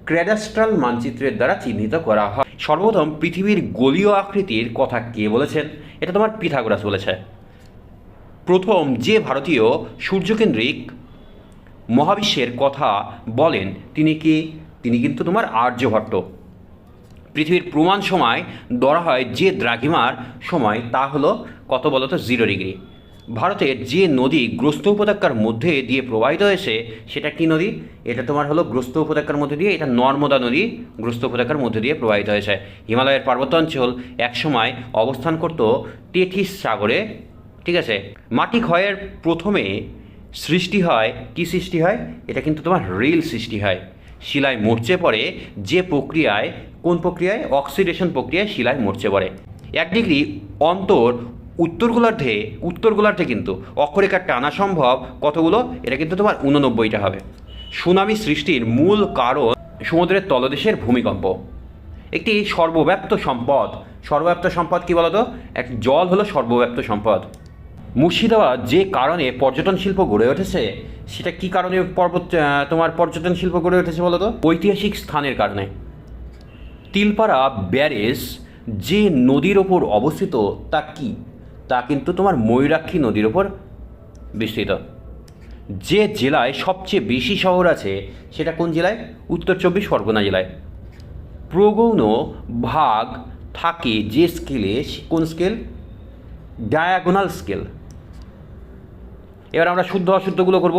ক্যাডাস্ট্রাল মানচিত্রের দ্বারা চিহ্নিত করা হয়। সর্বপ্রথম পৃথিবীর গোলীয় আকৃতির কথা কে বলেছেন? এটা তোমার পিথাগোরাস বলেছে। প্রথম যে ভারতীয় সূর্যকেন্দ্রিক মহাবিশ্বের কথা বলেন তিনি কি? তিনি কিন্তু তোমার আর্যভট্ট। পৃথিবীর প্রমাণ সময় ধরা হয় যে দ্রাঘিমার সময়, তা হলো কত বলো তো? 0 ডিগ্রি। ভারতের যে নদী গ্রস্ত উপত্যকার মধ্যে দিয়ে প্রবাহিত হয়েছে সেটা কি নদী? এটা তোমার হলো গ্রস্ত উপত্যকার মধ্যে দিয়ে, এটা নর্মদা নদী গ্রস্ত উপত্যকার মধ্যে দিয়ে প্রবাহিত হয়েছে। হিমালয়ের পার্বত্যাঞ্চল একসময় অবস্থান করত টেথিস সাগরে, ঠিক আছে? মাটি ক্ষয়ের প্রথমে সৃষ্টি হয়, কি সৃষ্টি হয়? এটা কিন্তু তোমার রিল সৃষ্টি হয়। শিলায় মরচে পড়ে যে প্রক্রিয়ায়, কোন প্রক্রিয়ায়? অক্সিডেশন প্রক্রিয়ায় শিলায় মরচে পড়ে। 1 ডিগ্রি অন্তর উত্তর গোলার্ধে কিন্তু অক্ষরেখা টানা সম্ভব কতগুলো? এটা কিন্তু তোমার 89টা হবে। সুনামি সৃষ্টির মূল কারণ সমুদ্রের তলদেশের ভূমিকম্প। একটি সর্বব্যাপ্ত সম্পদ কি বলতো? এক জল হলো সর্বব্যাপ্ত সম্পদ। মুর্শিদাবাদ যে কারণে পর্যটন শিল্প গড়ে উঠেছে, সেটা কি কারণে তোমার পর্যটন শিল্প গড়ে উঠেছে বলো তো? ঐতিহাসিক স্থানের কারণে। তিলপাড়া ব্যারেজ যে নদীর ওপর অবস্থিত তা কিন্তু তোমার ময়ূরাক্ষী নদীর ওপর বিস্তৃত। যে জেলায় সবচেয়ে বেশি শহর আছে সেটা কোন জেলায়? উত্তর 24 পরগনা জেলায়। প্রগৌণ ভাগ থাকে যে স্কেলে, কোন স্কেল? Diagonal scale. এবার আমরা শুদ্ধ অশুদ্ধগুলো করব।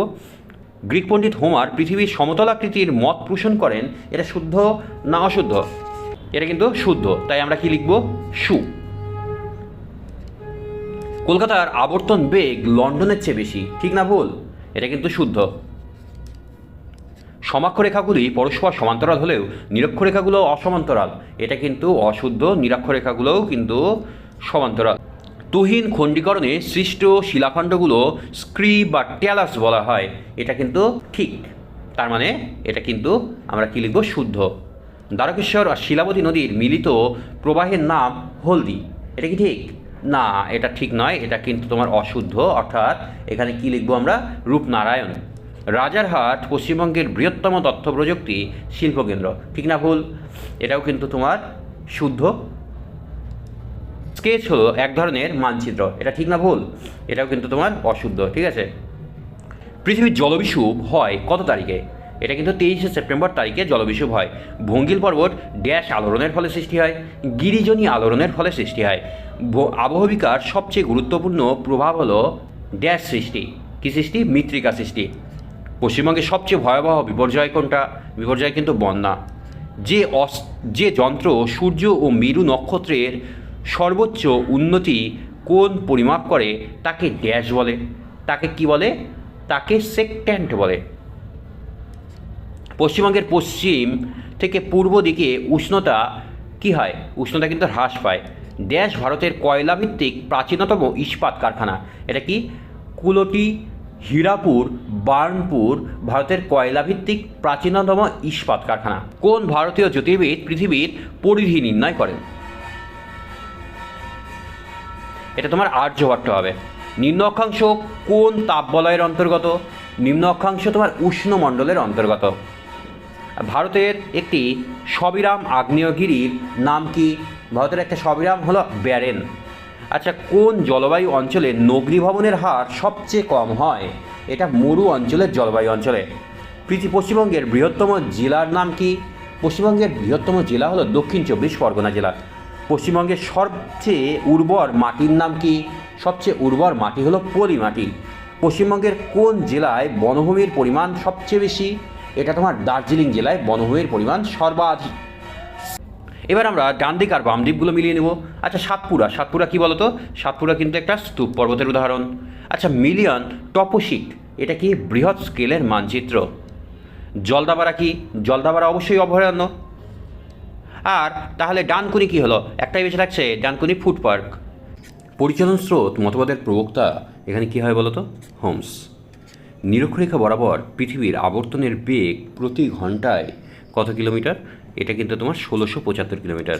গ্রিক পণ্ডিত হোমার পৃথিবীর সমতলাকৃতির মত পোষণ করেন, এটা শুদ্ধ না অশুদ্ধ? এটা কিন্তু শুদ্ধ, তাই আমরা কি লিখব? সু। কলকাতার আবর্তন বেগ লন্ডনের চেয়ে বেশি, ঠিক না ভুল? এটা কিন্তু শুদ্ধ। সমাক্ষরেখাগুলি পরস্পর সমান্তরাল হলেও নিরক্ষরেখাগুলো অসমান্তরাল, এটা কিন্তু অশুদ্ধ। নিরক্ষরেখাগুলোও কিন্তু সমান্তরাল। তুহিন খণ্ডীকরণে সৃষ্ট শিলাখণ্ডগুলো স্ক্রি বা ট্যালাস বলা হয়, এটা কিন্তু ঠিক। তার মানে এটা কিন্তু আমরা কি লিখব? শুদ্ধ। দ্বারকেশ্বর আর শিলাবতী নদীর মিলিত প্রবাহের নাম হলদি, এটা কি ঠিক? না, এটা ঠিক নয়, এটা কিন্তু তোমার অশুদ্ধ। অর্থাৎ এখানে কি লিখব আমরা? রূপনারায়ণ। রাজারহাট পশ্চিমবঙ্গের বৃহত্তম তথ্য প্রযুক্তি শিল্পকেন্দ্র, ঠিক না ভুল? এটাও কিন্তু তোমার শুদ্ধ। স্কেচ হলো এক ধরনের মানচিত্র, এটা ঠিক না ভুল? এটাও কিন্তু তোমার অশুদ্ধ, ঠিক আছে। পৃথিবীর জলবিষুব হয় কত তারিখে? এটা কিন্তু 23শে সেপ্টেম্বর তারিখে জলবিষুব হয়। ভঙ্গিল পর্বত ড্যাশ আলোড়নের ফলে সৃষ্টি হয়? গিরিজনী আলোড়নের ফলে সৃষ্টি হয়। আবহবিকার সবচেয়ে গুরুত্বপূর্ণ প্রভাব হলো ড্যাশ সৃষ্টি। কি সৃষ্টি? মৃত্তিকা সৃষ্টি। পশ্চিমবঙ্গের সবচেয়ে ভয়াবহ বিপর্যয় কোনটা? বিপর্যয় কিন্তু বন্যা। যে যন্ত্র সূর্য ও মেরু নক্ষত্রের সর্বোচ্চ উন্নতি কোণ পরিমাপ করে তাকে ড্যাশ বলে। তাকে কি বলে? তাকে সেক্ট্যান্ট বলে। পশ্চিমবঙ্গের পশ্চিম থেকে পূর্ব দিকে উষ্ণতা কি হয়? উষ্ণতা কিন্তু হ্রাস পায়। ড্যাশ ভারতের কয়লাভিত্তিক প্রাচীনতম ইস্পাত কারখানা? এটা কি? কুলটি, হীরাপুর, বার্নপুর ভারতের কয়লাভিত্তিক প্রাচীনতম ইস্পাত কারখানা। কোন ভারতীয় জ্যোতির্বিদ পৃথিবীর পরিধি নির্ণয় করেন? এটা তোমার আর্যভট্ট হবে। নিম্ন অক্ষাংশ কোন তাপবলয়ের অন্তর্গত? নিম্ন অক্ষাংশ তোমার উষ্ণমণ্ডলের অন্তর্গত। ভারতের একটি সবিরাম আগ্নেয়গিরির নাম কি? ভারতের একটা সবিরাম হলো ব্যারেন। আচ্ছা, কোন জলবায়ু অঞ্চলে নগ্নীভবনের হার সবচেয়ে কম হয়? এটা মরু অঞ্চলের জলবায়ু অঞ্চলে। পশ্চিমবঙ্গের বৃহত্তম জেলার নাম কি? পশ্চিমবঙ্গের বৃহত্তম জেলা হলো দক্ষিণ 24 পরগনা জেলা। পশ্চিমবঙ্গের সবচেয়ে উর্বর মাটির নাম কি? সবচেয়ে উর্বর মাটি হলো পলি মাটি। পশ্চিমবঙ্গের কোন জেলায় বনভূমির পরিমাণ সবচেয়ে বেশি? এটা তোমার দার্জিলিং জেলায় বনভূমির পরিমাণ সর্বাধিক। এবার আমরা ডান দিক আর বাম দিকগুলো মিলিয়ে নেব। আচ্ছা, সাতপুরা কি বলতো? সাতপুরা কিন্তু একটা স্তূপ পর্বতের উদাহরণ। আচ্ছা, মিলিয়ন টপোশিট এটা কি? বৃহৎ স্কেলের মানচিত্র। জলদাপাড়া কি? জলদাপাড়া অবশ্যই অভয়ারণ্য। আর তাহলে ডানকুনি কি হলো? একটাই বেশি থাকছে, ডানকুনি ফুড পার্ক। পরিচালন স্রোত মতবাদের প্রবক্তা এখানে কি হয় বলতো? হোমস। নিরক্ষরেখা বরাবর পৃথিবীর আবর্তনের বেগ প্রতি ঘন্টায় কত কিলোমিটার? এটা কিন্তু তোমার 1675 কিলোমিটার।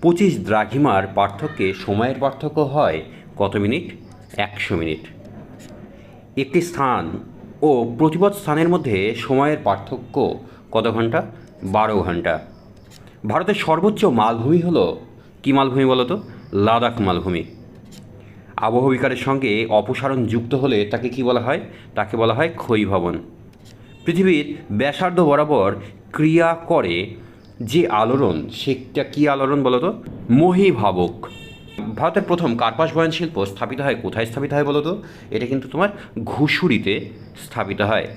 25 দ্রাঘিমার পার্থক্যে সময়ের পার্থক্য হয় কত মিনিট? 100 মিনিট। একটি স্থান ও প্রতিপদ স্থানের মধ্যে সময়ের পার্থক্য কত ঘন্টা? 12 ঘন্টা। ভারতের সর্বোচ্চ মালভূমি হলো কি মালভূমি বলতো? লাদাখ মালভূমি। আবহবিকারের সঙ্গে অপসারণ যুক্ত হলে তাকে কি বলা হয়? তাকে বলা হয় ক্ষয়ীভবন। পৃথিবীর ব্যাসার্ধ বরাবর ক্রিয়া করে যে আলোড়ন, সেটা কি আলোড়ন বলতো? মহীভাবক। ভারতের প্রথম কার্পাস বয়ন শিল্প স্থাপিত হয় কোথায়? স্থাপিত হয় বলতো? এটা কিন্তু তোমার ঘুষুরিতে স্থাপিত হয়।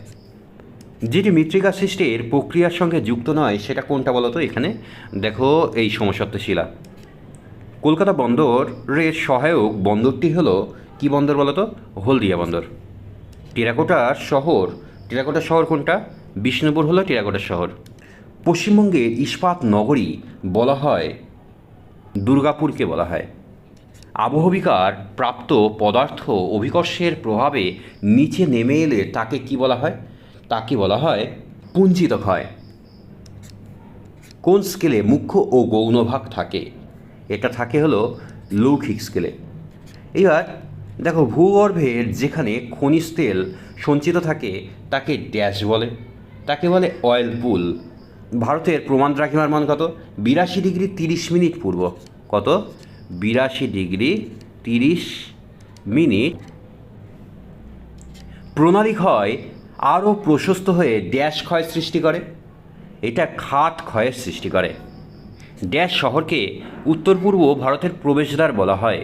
যেটি মৃত্তিকা সৃষ্টির প্রক্রিয়ার সঙ্গে যুক্ত নয় সেটা কোনটা বলতো? এখানে দেখো, এই সমসত্ব শিলা। কলকাতা বন্দরের সহায়ক বন্দরটি হলো কি বন্দর বলতো? হলদিয়া বন্দর। টেরাকোটার শহর কোনটা? বিষ্ণুপুর হলো টেরাকোটার শহর। পশ্চিমবঙ্গের ইস্পাত নগরী বলা হয় দুর্গাপুরকে বলা হয়। আবহবিকার প্রাপ্ত পদার্থ অভিকর্ষের প্রভাবে নিচে নেমে এলে তাকে কি বলা হয়? তাকে বলা হয় পুঞ্জিত ক্ষয়। কোন স্কেলে মুখ্য ও গৌণ ভাগ থাকে? এটা থাকে হলো লৌকিক স্কেলে। এবার দেখো, ভূগর্ভের যেখানে খনিজ তেল সঞ্চিত থাকে তাকে ড্যাশ বলে, তাকে বলে অয়েল পুল। ভারতের প্রমাণ দ্রাঘিমার মান কত? 82°30' পূর্ব। কত? 82°30'। প্রণালী ক্ষয় আরও প্রশস্ত হয়ে ড্যাশ ক্ষয় সৃষ্টি করে, এটা খাত ক্ষয়ের সৃষ্টি করে। ড্যাশ শহরকে উত্তর পূর্ব ভারতের প্রবেশদ্বার বলা হয়।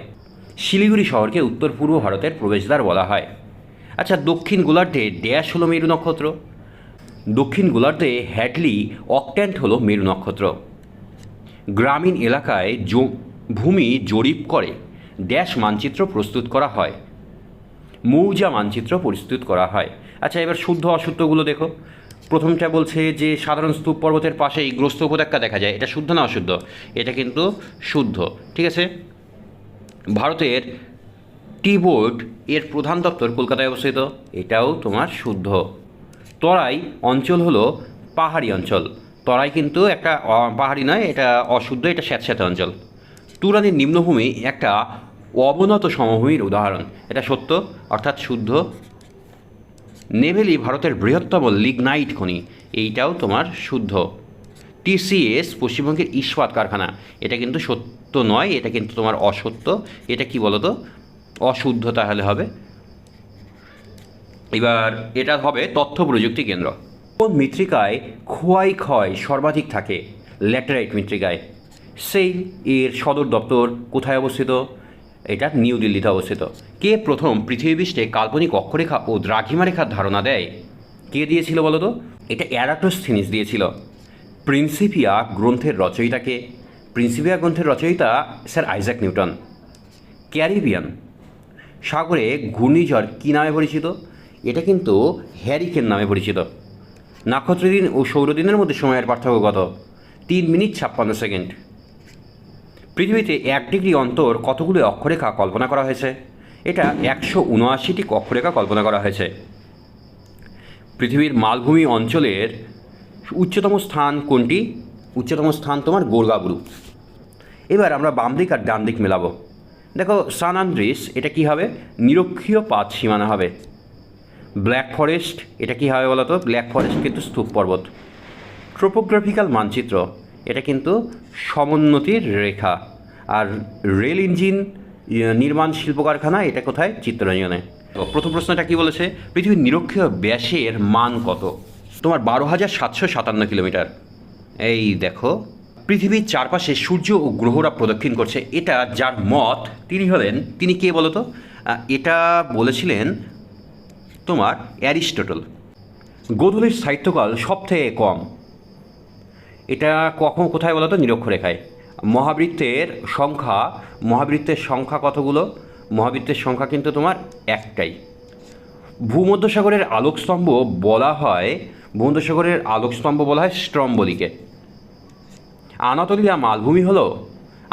শিলিগুড়ি শহরকে উত্তর পূর্ব ভারতের প্রবেশদ্বার বলা হয়। আচ্ছা, দক্ষিণ গোলার্ধে ড্যাশ হলো মেরু নক্ষত্র। দক্ষিণ গোলার্ধে হ্যাডলি অক্ট্যান্ট হলো মেরু নক্ষত্র। গ্রামীণ এলাকায় ভূমি জরিপ করে ড্যাশ মানচিত্র প্রস্তুত করা হয়। মৌজা মানচিত্র প্রস্তুত করা হয়। আচ্ছা, এবার শুদ্ধ অশুদ্ধগুলো দেখো। প্রথমটা বলছে যে সাধারণ স্তূপ পর্বতের পাশেই গ্রস্ত উপত্যকা দেখা যায়। এটা শুদ্ধ না অশুদ্ধ? এটা কিন্তু শুদ্ধ। ঠিক আছে। ভারতের টি বোর্ড এর প্রধান দপ্তর কলকাতায় অবস্থিত। এটাও তোমার শুদ্ধ। তরাই অঞ্চল হলো পাহাড়ি অঞ্চল। তরাই কিন্তু একটা পাহাড়ি নয়, এটা অশুদ্ধ, এটা স্যাঁতস্যাঁতে অঞ্চল। তুরানের নিম্নভূমি একটা অবনত সমভূমির উদাহরণ। এটা সত্য, অর্থাৎ শুদ্ধ। নেভেলি ভারতের বৃহত্তম লিগনাইট খনি। এইটাও তোমার শুদ্ধ। টিসিএস পশ্চিমবঙ্গের ইস্পাত কারখানা। এটা কিন্তু সত্য নয়, এটা কিন্তু তোমার অসত্য। এটা কি বলো তো? অশুদ্ধ তাহলে হবে। এবার এটা হবে তথ্য প্রযুক্তি কেন্দ্র। কোন মৃত্তিকায় খোয়াই ক্ষয় সর্বাধিক থাকে? ল্যাটেরাইট মৃত্তিকায়। সেইল এর সদর দপ্তর কোথায় অবস্থিত? এটা নিউ দিল্লিতে অবস্থিত। কে প্রথম পৃথিবীপৃষ্ঠে কাল্পনিক অক্ষরেখা ও দ্রাঘিমা রেখার ধারণা দেয়? কে দিয়েছিল বলো তো? এটা এরাটোস্থিনিস দিয়েছিল। প্রিন্সিপিয়া গ্রন্থের রচয়িতাকে? প্রিন্সিপিয়া গ্রন্থের রচয়িতা স্যার আইজ্যাক নিউটন। ক্যারিবিয়ান সাগরে ঘূর্ণিঝড় কী নামে পরিচিত? এটা কিন্তু হ্যারিকেন নামে পরিচিত। নক্ষত্রদিন ও সৌরদিনের মধ্যে সময়ের পার্থক্য কত? 3 মিনিট 56 সেকেন্ড। পৃথিবীতে 1 ডিগ্রি অন্তর কতগুলো অক্ষরেখা কল্পনা করা হয়েছে? এটা 179টি অক্ষরেখা কল্পনা করা হয়েছে। পৃথিবীর মালভূমি অঞ্চলের উচ্চতম স্থান কোনটি? উচ্চতম স্থান তোমার গোর্গাবুরু। এবার আমরা বাম দিক আর ডান দিক মেলাবো। দেখো, সান আন্দ্রেস এটা কি হবে? নিরক্ষীয় পাত সীমানা হবে। ব্ল্যাক ফরেস্ট এটা কি হবে বলো তো? ব্ল্যাক ফরেস্ট কিন্তু স্তূপ পর্বত। ট্রোপোগ্রাফিক্যাল মানচিত্র এটা কিন্তু সমোন্নতির রেখা। আর রেল ইঞ্জিন নির্মাণ শিল্প কারখানা এটা কোথায়? চিত্তরঞ্জনে। তো প্রথম প্রশ্নটা কি বলেছে? পৃথিবীর নিরক্ষীয় ব্যাসের মান কত? তোমার 12,757 কিলোমিটার। এই দেখো, পৃথিবীর চারপাশে সূর্য ও গ্রহরা প্রদক্ষিণ করছে, এটা যার মত তিনি কে বলো তো? এটা বলেছিলেন তোমার অ্যারিস্টটল। গোধূলির সাহিত্যকাল সব থেকে কম। এটা কোথায় বলো তো? নিরক্ষরেখায়। মহাবৃত্তের সংখ্যা কতগুলো? মহাবৃত্তের সংখ্যা কিন্তু তোমার একটাই। ভূমধ্যসাগরের আলোকস্তম্ভ বলা হয় স্ট্রম্বলিকে।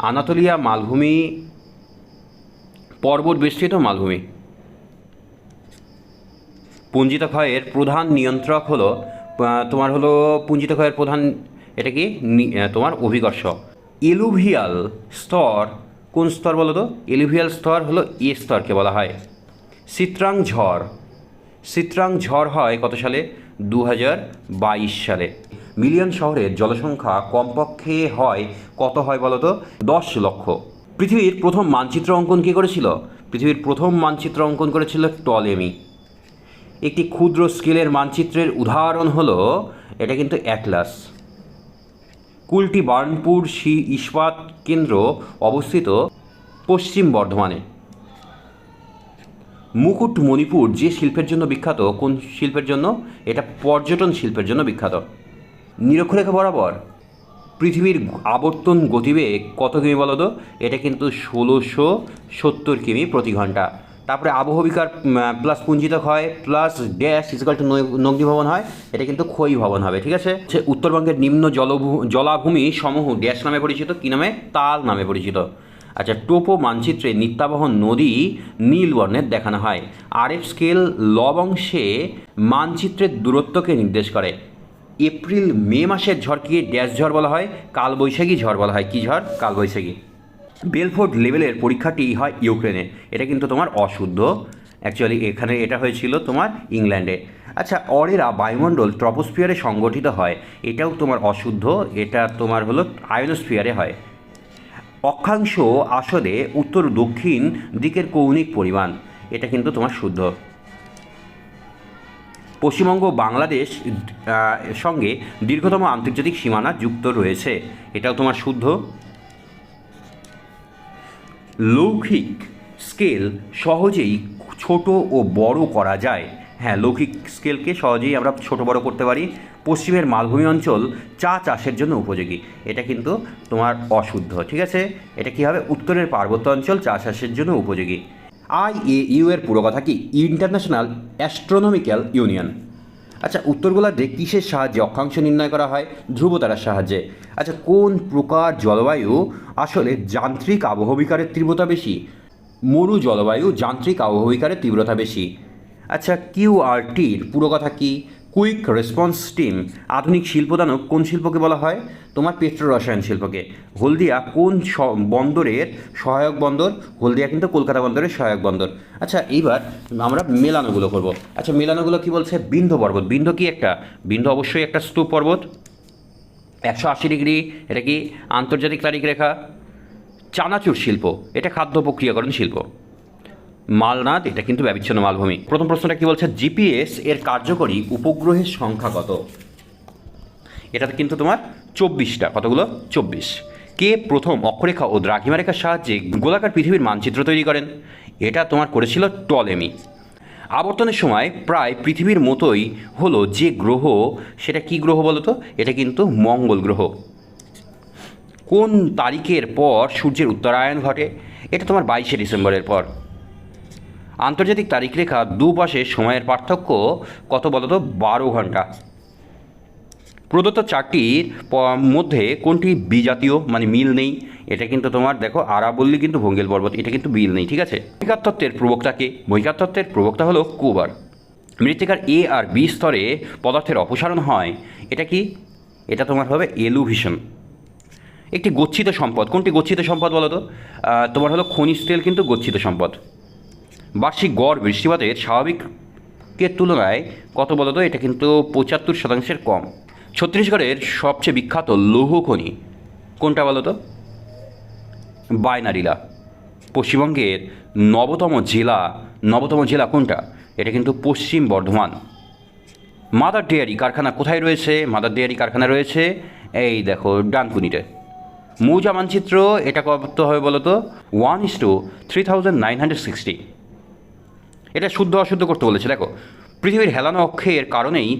আনাতোলিয়া মালভূমি পর্বত বেষ্টিত মালভূমি। পুঞ্জিত ক্ষয়ের প্রধান নিয়ন্ত্রক হলো পুঞ্জিত ক্ষয়ের প্রধান এটা কি? তোমার অভিকর্ষ। এলুভিয়াল স্তর কোন স্তর বলো তো? এলুভিয়াল স্তর হলো এ স্তরকে বলা হয়। চিত্রাং ঝড় হয় কত সালে? 2022 সালে। মিলিয়ন শহরের জনসংখ্যা কমপক্ষে কত হয় বলো তো? 10 লক্ষ। পৃথিবীর প্রথম মানচিত্র অঙ্কন কে করেছিল? পৃথিবীর প্রথম মানচিত্র অঙ্কন করেছিল টলেমি। একটি ক্ষুদ্র স্কেলের মানচিত্রের উদাহরণ হলো এটা কিন্তু অ্যাটলাস। কুলটি বার্নপুর ইস্পাত কেন্দ্র অবস্থিত পশ্চিম বর্ধমানে। মুকুটমণিপুর যে শিল্পের জন্য বিখ্যাত, কোন শিল্পের জন্য? এটা পর্যটন শিল্পের জন্য বিখ্যাত। নিরক্ষরেখা বরাবর পৃথিবীর আবর্তন গতিবেগ কত কিমি বলো তো? এটা কিন্তু 1670 কিমি প্রতি ঘন্টা। তারপরে আবহবিকার প্লাস পুঞ্জিত ক্ষয় প্লাস ড্যাশ ইজিক্যাল টু নগ্নি ভবন হয়, এটা কিন্তু ক্ষয়ী ভবন হবে। ঠিক আছে। উত্তরবঙ্গের নিম্ন জলাভূমি সমূহ ড্যাশ নামে পরিচিত, কী নামে? তাল নামে পরিচিত। আচ্ছা, টোপো মানচিত্রে নিত্যাবহন নদী নীল বর্ণের দেখানো হয়। আরএফ স্কেল লবংশে মানচিত্রের দূরত্বকে নির্দেশ করে। এপ্রিল মে মাসের ঝড়কে ড্যাশ ঝড় বলা হয়, কালবৈশাখী ঝড় বলা হয়। কী ঝড়? কালবৈশাখী। বেলফোর্ড লেভেলের পরীক্ষাটি হয় ইউক্রেনে, এটা কিন্তু তোমার অশুদ্ধ। অ্যাকচুয়ালি এখানে এটা হয়েছিল তোমার ইংল্যান্ডে। আচ্ছা, অরেরা বায়ুমণ্ডল ট্রপোস্ফিয়ারে সংগঠিত হয়, এটাও তোমার অশুদ্ধ, এটা তোমার হলো আয়োনোস্ফিয়ারে হয়। অক্ষাংশ আসলে উত্তর দক্ষিণ দিকের কৌণিক পরিমাণ, এটা কিন্তু তোমার শুদ্ধ। পশ্চিমবঙ্গ বাংলাদেশ সঙ্গে দীর্ঘতম আন্তর্জাতিক সীমানা যুক্ত রয়েছে, এটাও তোমার শুদ্ধ। লৌকিক স্কেল সহজেই ছোট ও বড় করা যায়। হ্যাঁ, লৌকিক স্কেলকে সহজেই আমরা ছোট বড় করতে পারি। পশ্চিমের মালভূমি অঞ্চল চা চাষের জন্য উপযোগী, এটা কিন্তু তোমার অশুদ্ধ। ঠিক আছে, এটা কী হবে? উত্তরের পার্বত্য অঞ্চল চা চাষের জন্য উপযোগী। IAU এর পুরো কথা কি? International astronomical union. আচ্ছা, উত্তরগোলার্ধে কিসের সাহায্যে অক্ষাংশ নির্ণয় করা হয়? ধ্রুবতারার সাহায্যে। আচ্ছা, কোন প্রকার জলবায়ু আসলে যান্ত্রিক আবহবিকারের তীব্রতা বেশি? মরু জলবায়ু যান্ত্রিক আবহবিকারের তীব্রতা বেশি। আচ্ছা, QRTর পুরো কথা কি? Quick response team. আধুনিক শিল্পদানব কোন শিল্পকে বলা হয়? তোমার পেট্রো রসায়ন শিল্পকে। হলদিয়া কোন বন্দরের সহায়ক বন্দর? হলদিয়া কিন্তু কলকাতা বন্দরের সহায়ক বন্দর। আচ্ছা, এইবার আমরা মেলানোগুলো করব। আচ্ছা, মেলানোগুলো কি বলছে? বিন্ধ্য পর্বত। বিন্ধ্য কি একটা? বিন্ধ্য অবশ্যই একটা স্তূপ পর্বত। 180 ডিগ্রি, এটা কি আন্তর্জাতিক তারিখ রেখা। চানাচুর শিল্প, এটা খাদ্য প্রক্রিয়াকরণ শিল্প। মালনাদ, এটা কিন্তু ব্যবিচ্ছিন্ন মালভূমি। প্রথম প্রশ্নটা কি বলছে? জিপিএস এর কার্যকরী উপগ্রহের সংখ্যা কত? এটাতে কিন্তু তোমার 24টা। কতগুলো? 24। কে প্রথম অক্ষরেখা ও দ্রাঘিমা রেখার সাহায্যে গোলাকার পৃথিবীর মানচিত্র তৈরি করেন? এটা তোমার করেছিল টলেমি। আবর্তনের সময় প্রায় পৃথিবীর মতোই হলো যে গ্রহ, সেটা কি গ্রহ বলো তো? এটা কিন্তু মঙ্গল গ্রহ। কোন তারিখের পর সূর্যের উত্তরায়ণ ঘটে? এটা তোমার 22শে ডিসেম্বরের পর। আন্তর্জাতিক তারিখ রেখা দুপাশে সময়ের পার্থক্য কত বলো তো? 12 ঘন্টা। প্রদত্ত চারটির মধ্যে কোনটি বিজাতীয়, মানে মিল নেই? এটা কিন্তু তোমার দেখো আরাবল্লী কিন্তু ভঙ্গেল পর্বত, এটা কিন্তু মিল নেই। ঠিক আছে, মহিকার তত্ত্বের প্রবক্তা কে? মহিকার তত্ত্বের প্রবক্তা হলো কুবার। মৃত্তিকার A আর B স্তরে পদার্থের অপসারণ হয়, এটা কি? এটা তোমার হবে এলুভিশন। একটি গচ্ছিত সম্পদ, কোনটি গচ্ছিত সম্পদ বলো তো? তোমার হলো খনিজ তেল কিন্তু গচ্ছিত সম্পদ। বার্ষিক গড় বৃষ্টিপাতের স্বাভাবিকের তুলনায় কত বলো তো? এটা কিন্তু 75% কম। ছত্তিশগড়ের সবচেয়ে বিখ্যাত লৌহ খনি কোনটা বলো তো? বায়নারিলা। পশ্চিমবঙ্গের নবতম জেলা কোনটা? এটা কিন্তু পশ্চিম বর্ধমান। মাদার ডেয়ারি কারখানা কোথায় রয়েছে? মাদার ডেয়ারি কারখানা রয়েছে এই দেখো ডানকুনিতে। মৌজা মানচিত্র, এটা কত হবে বলো তো? 1:3960। এটা শুদ্ধ অশুদ্ধ করতে বলেছে। দেখো, পৃথিবীর হেলানো অক্ষের কারণেই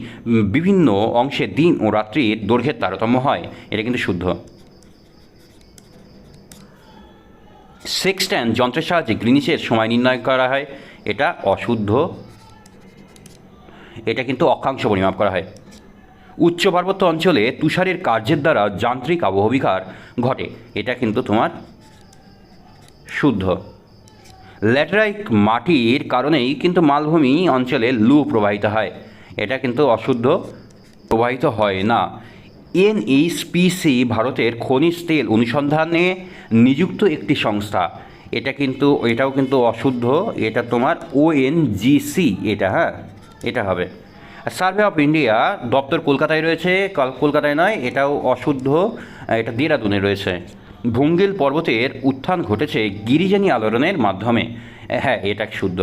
বিভিন্ন অংশে দিন ও রাত্রির দৈর্ঘ্যের তারতম্য হয়, এটা কিন্তু শুদ্ধ। সেক্সট্যান্ট যন্ত্রের সাহায্যে গ্রিনিচের সময় নির্ণয় করা হয়, এটা অশুদ্ধ। এটা কিন্তু অক্ষাংশ পরিমাপ করা হয়। উচ্চ পার্বত্য অঞ্চলে তুষারের কার্যের দ্বারা যান্ত্রিক আবহবিকার ঘটে, এটা কিন্তু তোমার শুদ্ধ। ল্যাটেরাইট মাটির কারণেই কিন্তু মালভূমি অঞ্চলে লু প্রবাহিত হয়, এটা কিন্তু অশুদ্ধ, প্রবাহিত হয় না। NHPC ভারতের খনিজ তেল অনুসন্ধানে নিযুক্ত একটি সংস্থা, এটাও কিন্তু অশুদ্ধ। এটা তোমার ONGC, এটা হ্যাঁ, এটা হবে। সার্ভে অফ ইন্ডিয়া দপ্তর কলকাতায় রয়েছে, কলকাতায় নয়, এটাও অশুদ্ধ, এটা দেরাদুনে রয়েছে। ভঙ্গেল পর্বতের উত্থান ঘটেছে গিরিজানি আলোড়নের মাধ্যমে, হ্যাঁ এটা শুদ্ধ।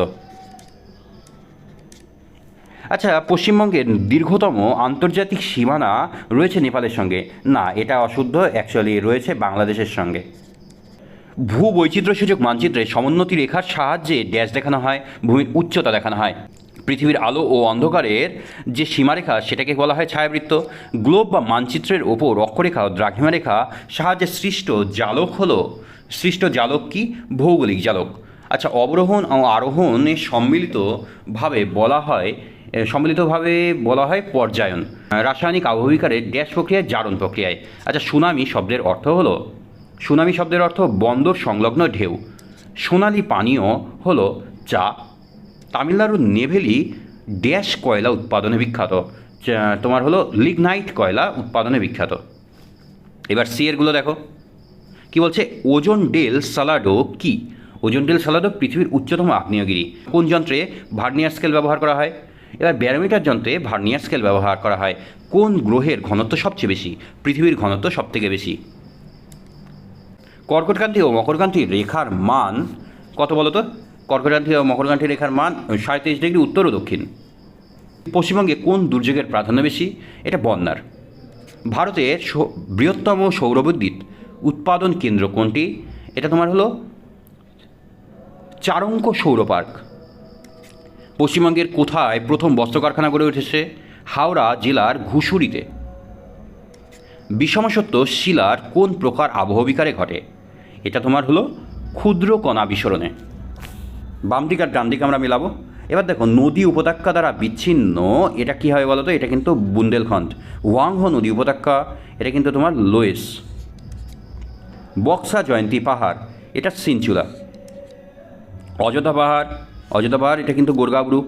আচ্ছা, পশ্চিমবঙ্গের দীর্ঘতম আন্তর্জাতিক সীমানা রয়েছে নেপালের সঙ্গে, না এটা অশুদ্ধ, অ্যাকচুয়ালি রয়েছে বাংলাদেশের সঙ্গে। ভূবৈচিত্র্যসূচক মানচিত্রে সমোন্নতি রেখার সাহায্যে ড্যাশ দেখানো হয়, ভূমির উচ্চতা দেখানো হয়। পৃথিবীর আলো ও অন্ধকারের যে সীমারেখা সেটাকে বলা হয় ছায়াবৃত্ত। গ্লোব বা মানচিত্রের ওপর অক্ষরেখা ও দ্রাঘিমা রেখা সাহায্যে সৃষ্ট জালক কি? ভৌগোলিক জালক। আচ্ছা, অবরোহণ ও আরোহণে সম্মিলিতভাবে বলা হয় পর্যায়ন। রাসায়নিক আবহবিকারের ড্যাশ প্রক্রিয়ায় জারণ প্রক্রিয়ায়। আচ্ছা, সুনামি শব্দের অর্থ হলো সুনামি শব্দের অর্থ বন্দর সংলগ্ন ঢেউ। সোনালি পানীয় হলো চা। তামিলনাড়ুর নেভেলি ড্যাশ কয়লা উৎপাদনে বিখ্যাত। তোমার হলো লিগনাইট কয়লা উৎপাদনে বিখ্যাত। এবার সি এরগুলো দেখো কি বলছে। ওজন ডেল সালাডো কি? ওজন ডেল সালাডো পৃথিবীর উচ্চতম আগ্নেয়গিরি। কোন যন্ত্রে ভার্নিয়ার স্কেল ব্যবহার করা হয়? এবার ব্যারোমিটার যন্ত্রে ভার্নিয়ার স্কেল ব্যবহার করা হয়। কোন গ্রহের ঘনত্ব সবচেয়ে বেশি? পৃথিবীর ঘনত্ব সবথেকে বেশি। কর্কটক্রান্তি ও মকরক্রান্তির রেখার মান কত বলো তো? কর্কটক্রান্তি ও মকরক্রান্তি রেখার মান 37° উত্তর ও দক্ষিণ। পশ্চিমবঙ্গে কোন দুর্যোগের প্রাধান্য বেশি? এটা বন্যার। ভারতের বৃহত্তম সৌরবিদ্যুৎ উৎপাদন কেন্দ্র কোনটি? এটা তোমার হলো চারঙ্ক সৌর পার্ক। পশ্চিমবঙ্গের কোথায় প্রথম বস্ত্র কারখানা গড়ে উঠেছে? হাওড়া জেলার ঘুষুরিতে। বিষমসত্ব শিলার কোন প্রকার আবহবিকারে ঘটে? এটা তোমার হলো ক্ষুদ্র কণা বিস্ফোরণে। বাম দিক আর ডান দিক আমরা মেলাবো। এবার দেখো নদী উপত্যকা দ্বারা বিচ্ছিন্ন এটা কী হবে বলো তো? এটা কিন্তু বুন্দেলখণ্ড। ওয়াংহো নদী উপত্যকা, এটা কিন্তু তোমার লোয়েস। বক্সা জয়ন্তী পাহাড়, এটা সিনচুলা। অযোধ্যা পাহাড় এটা কিন্তু গোরগাবড়ু।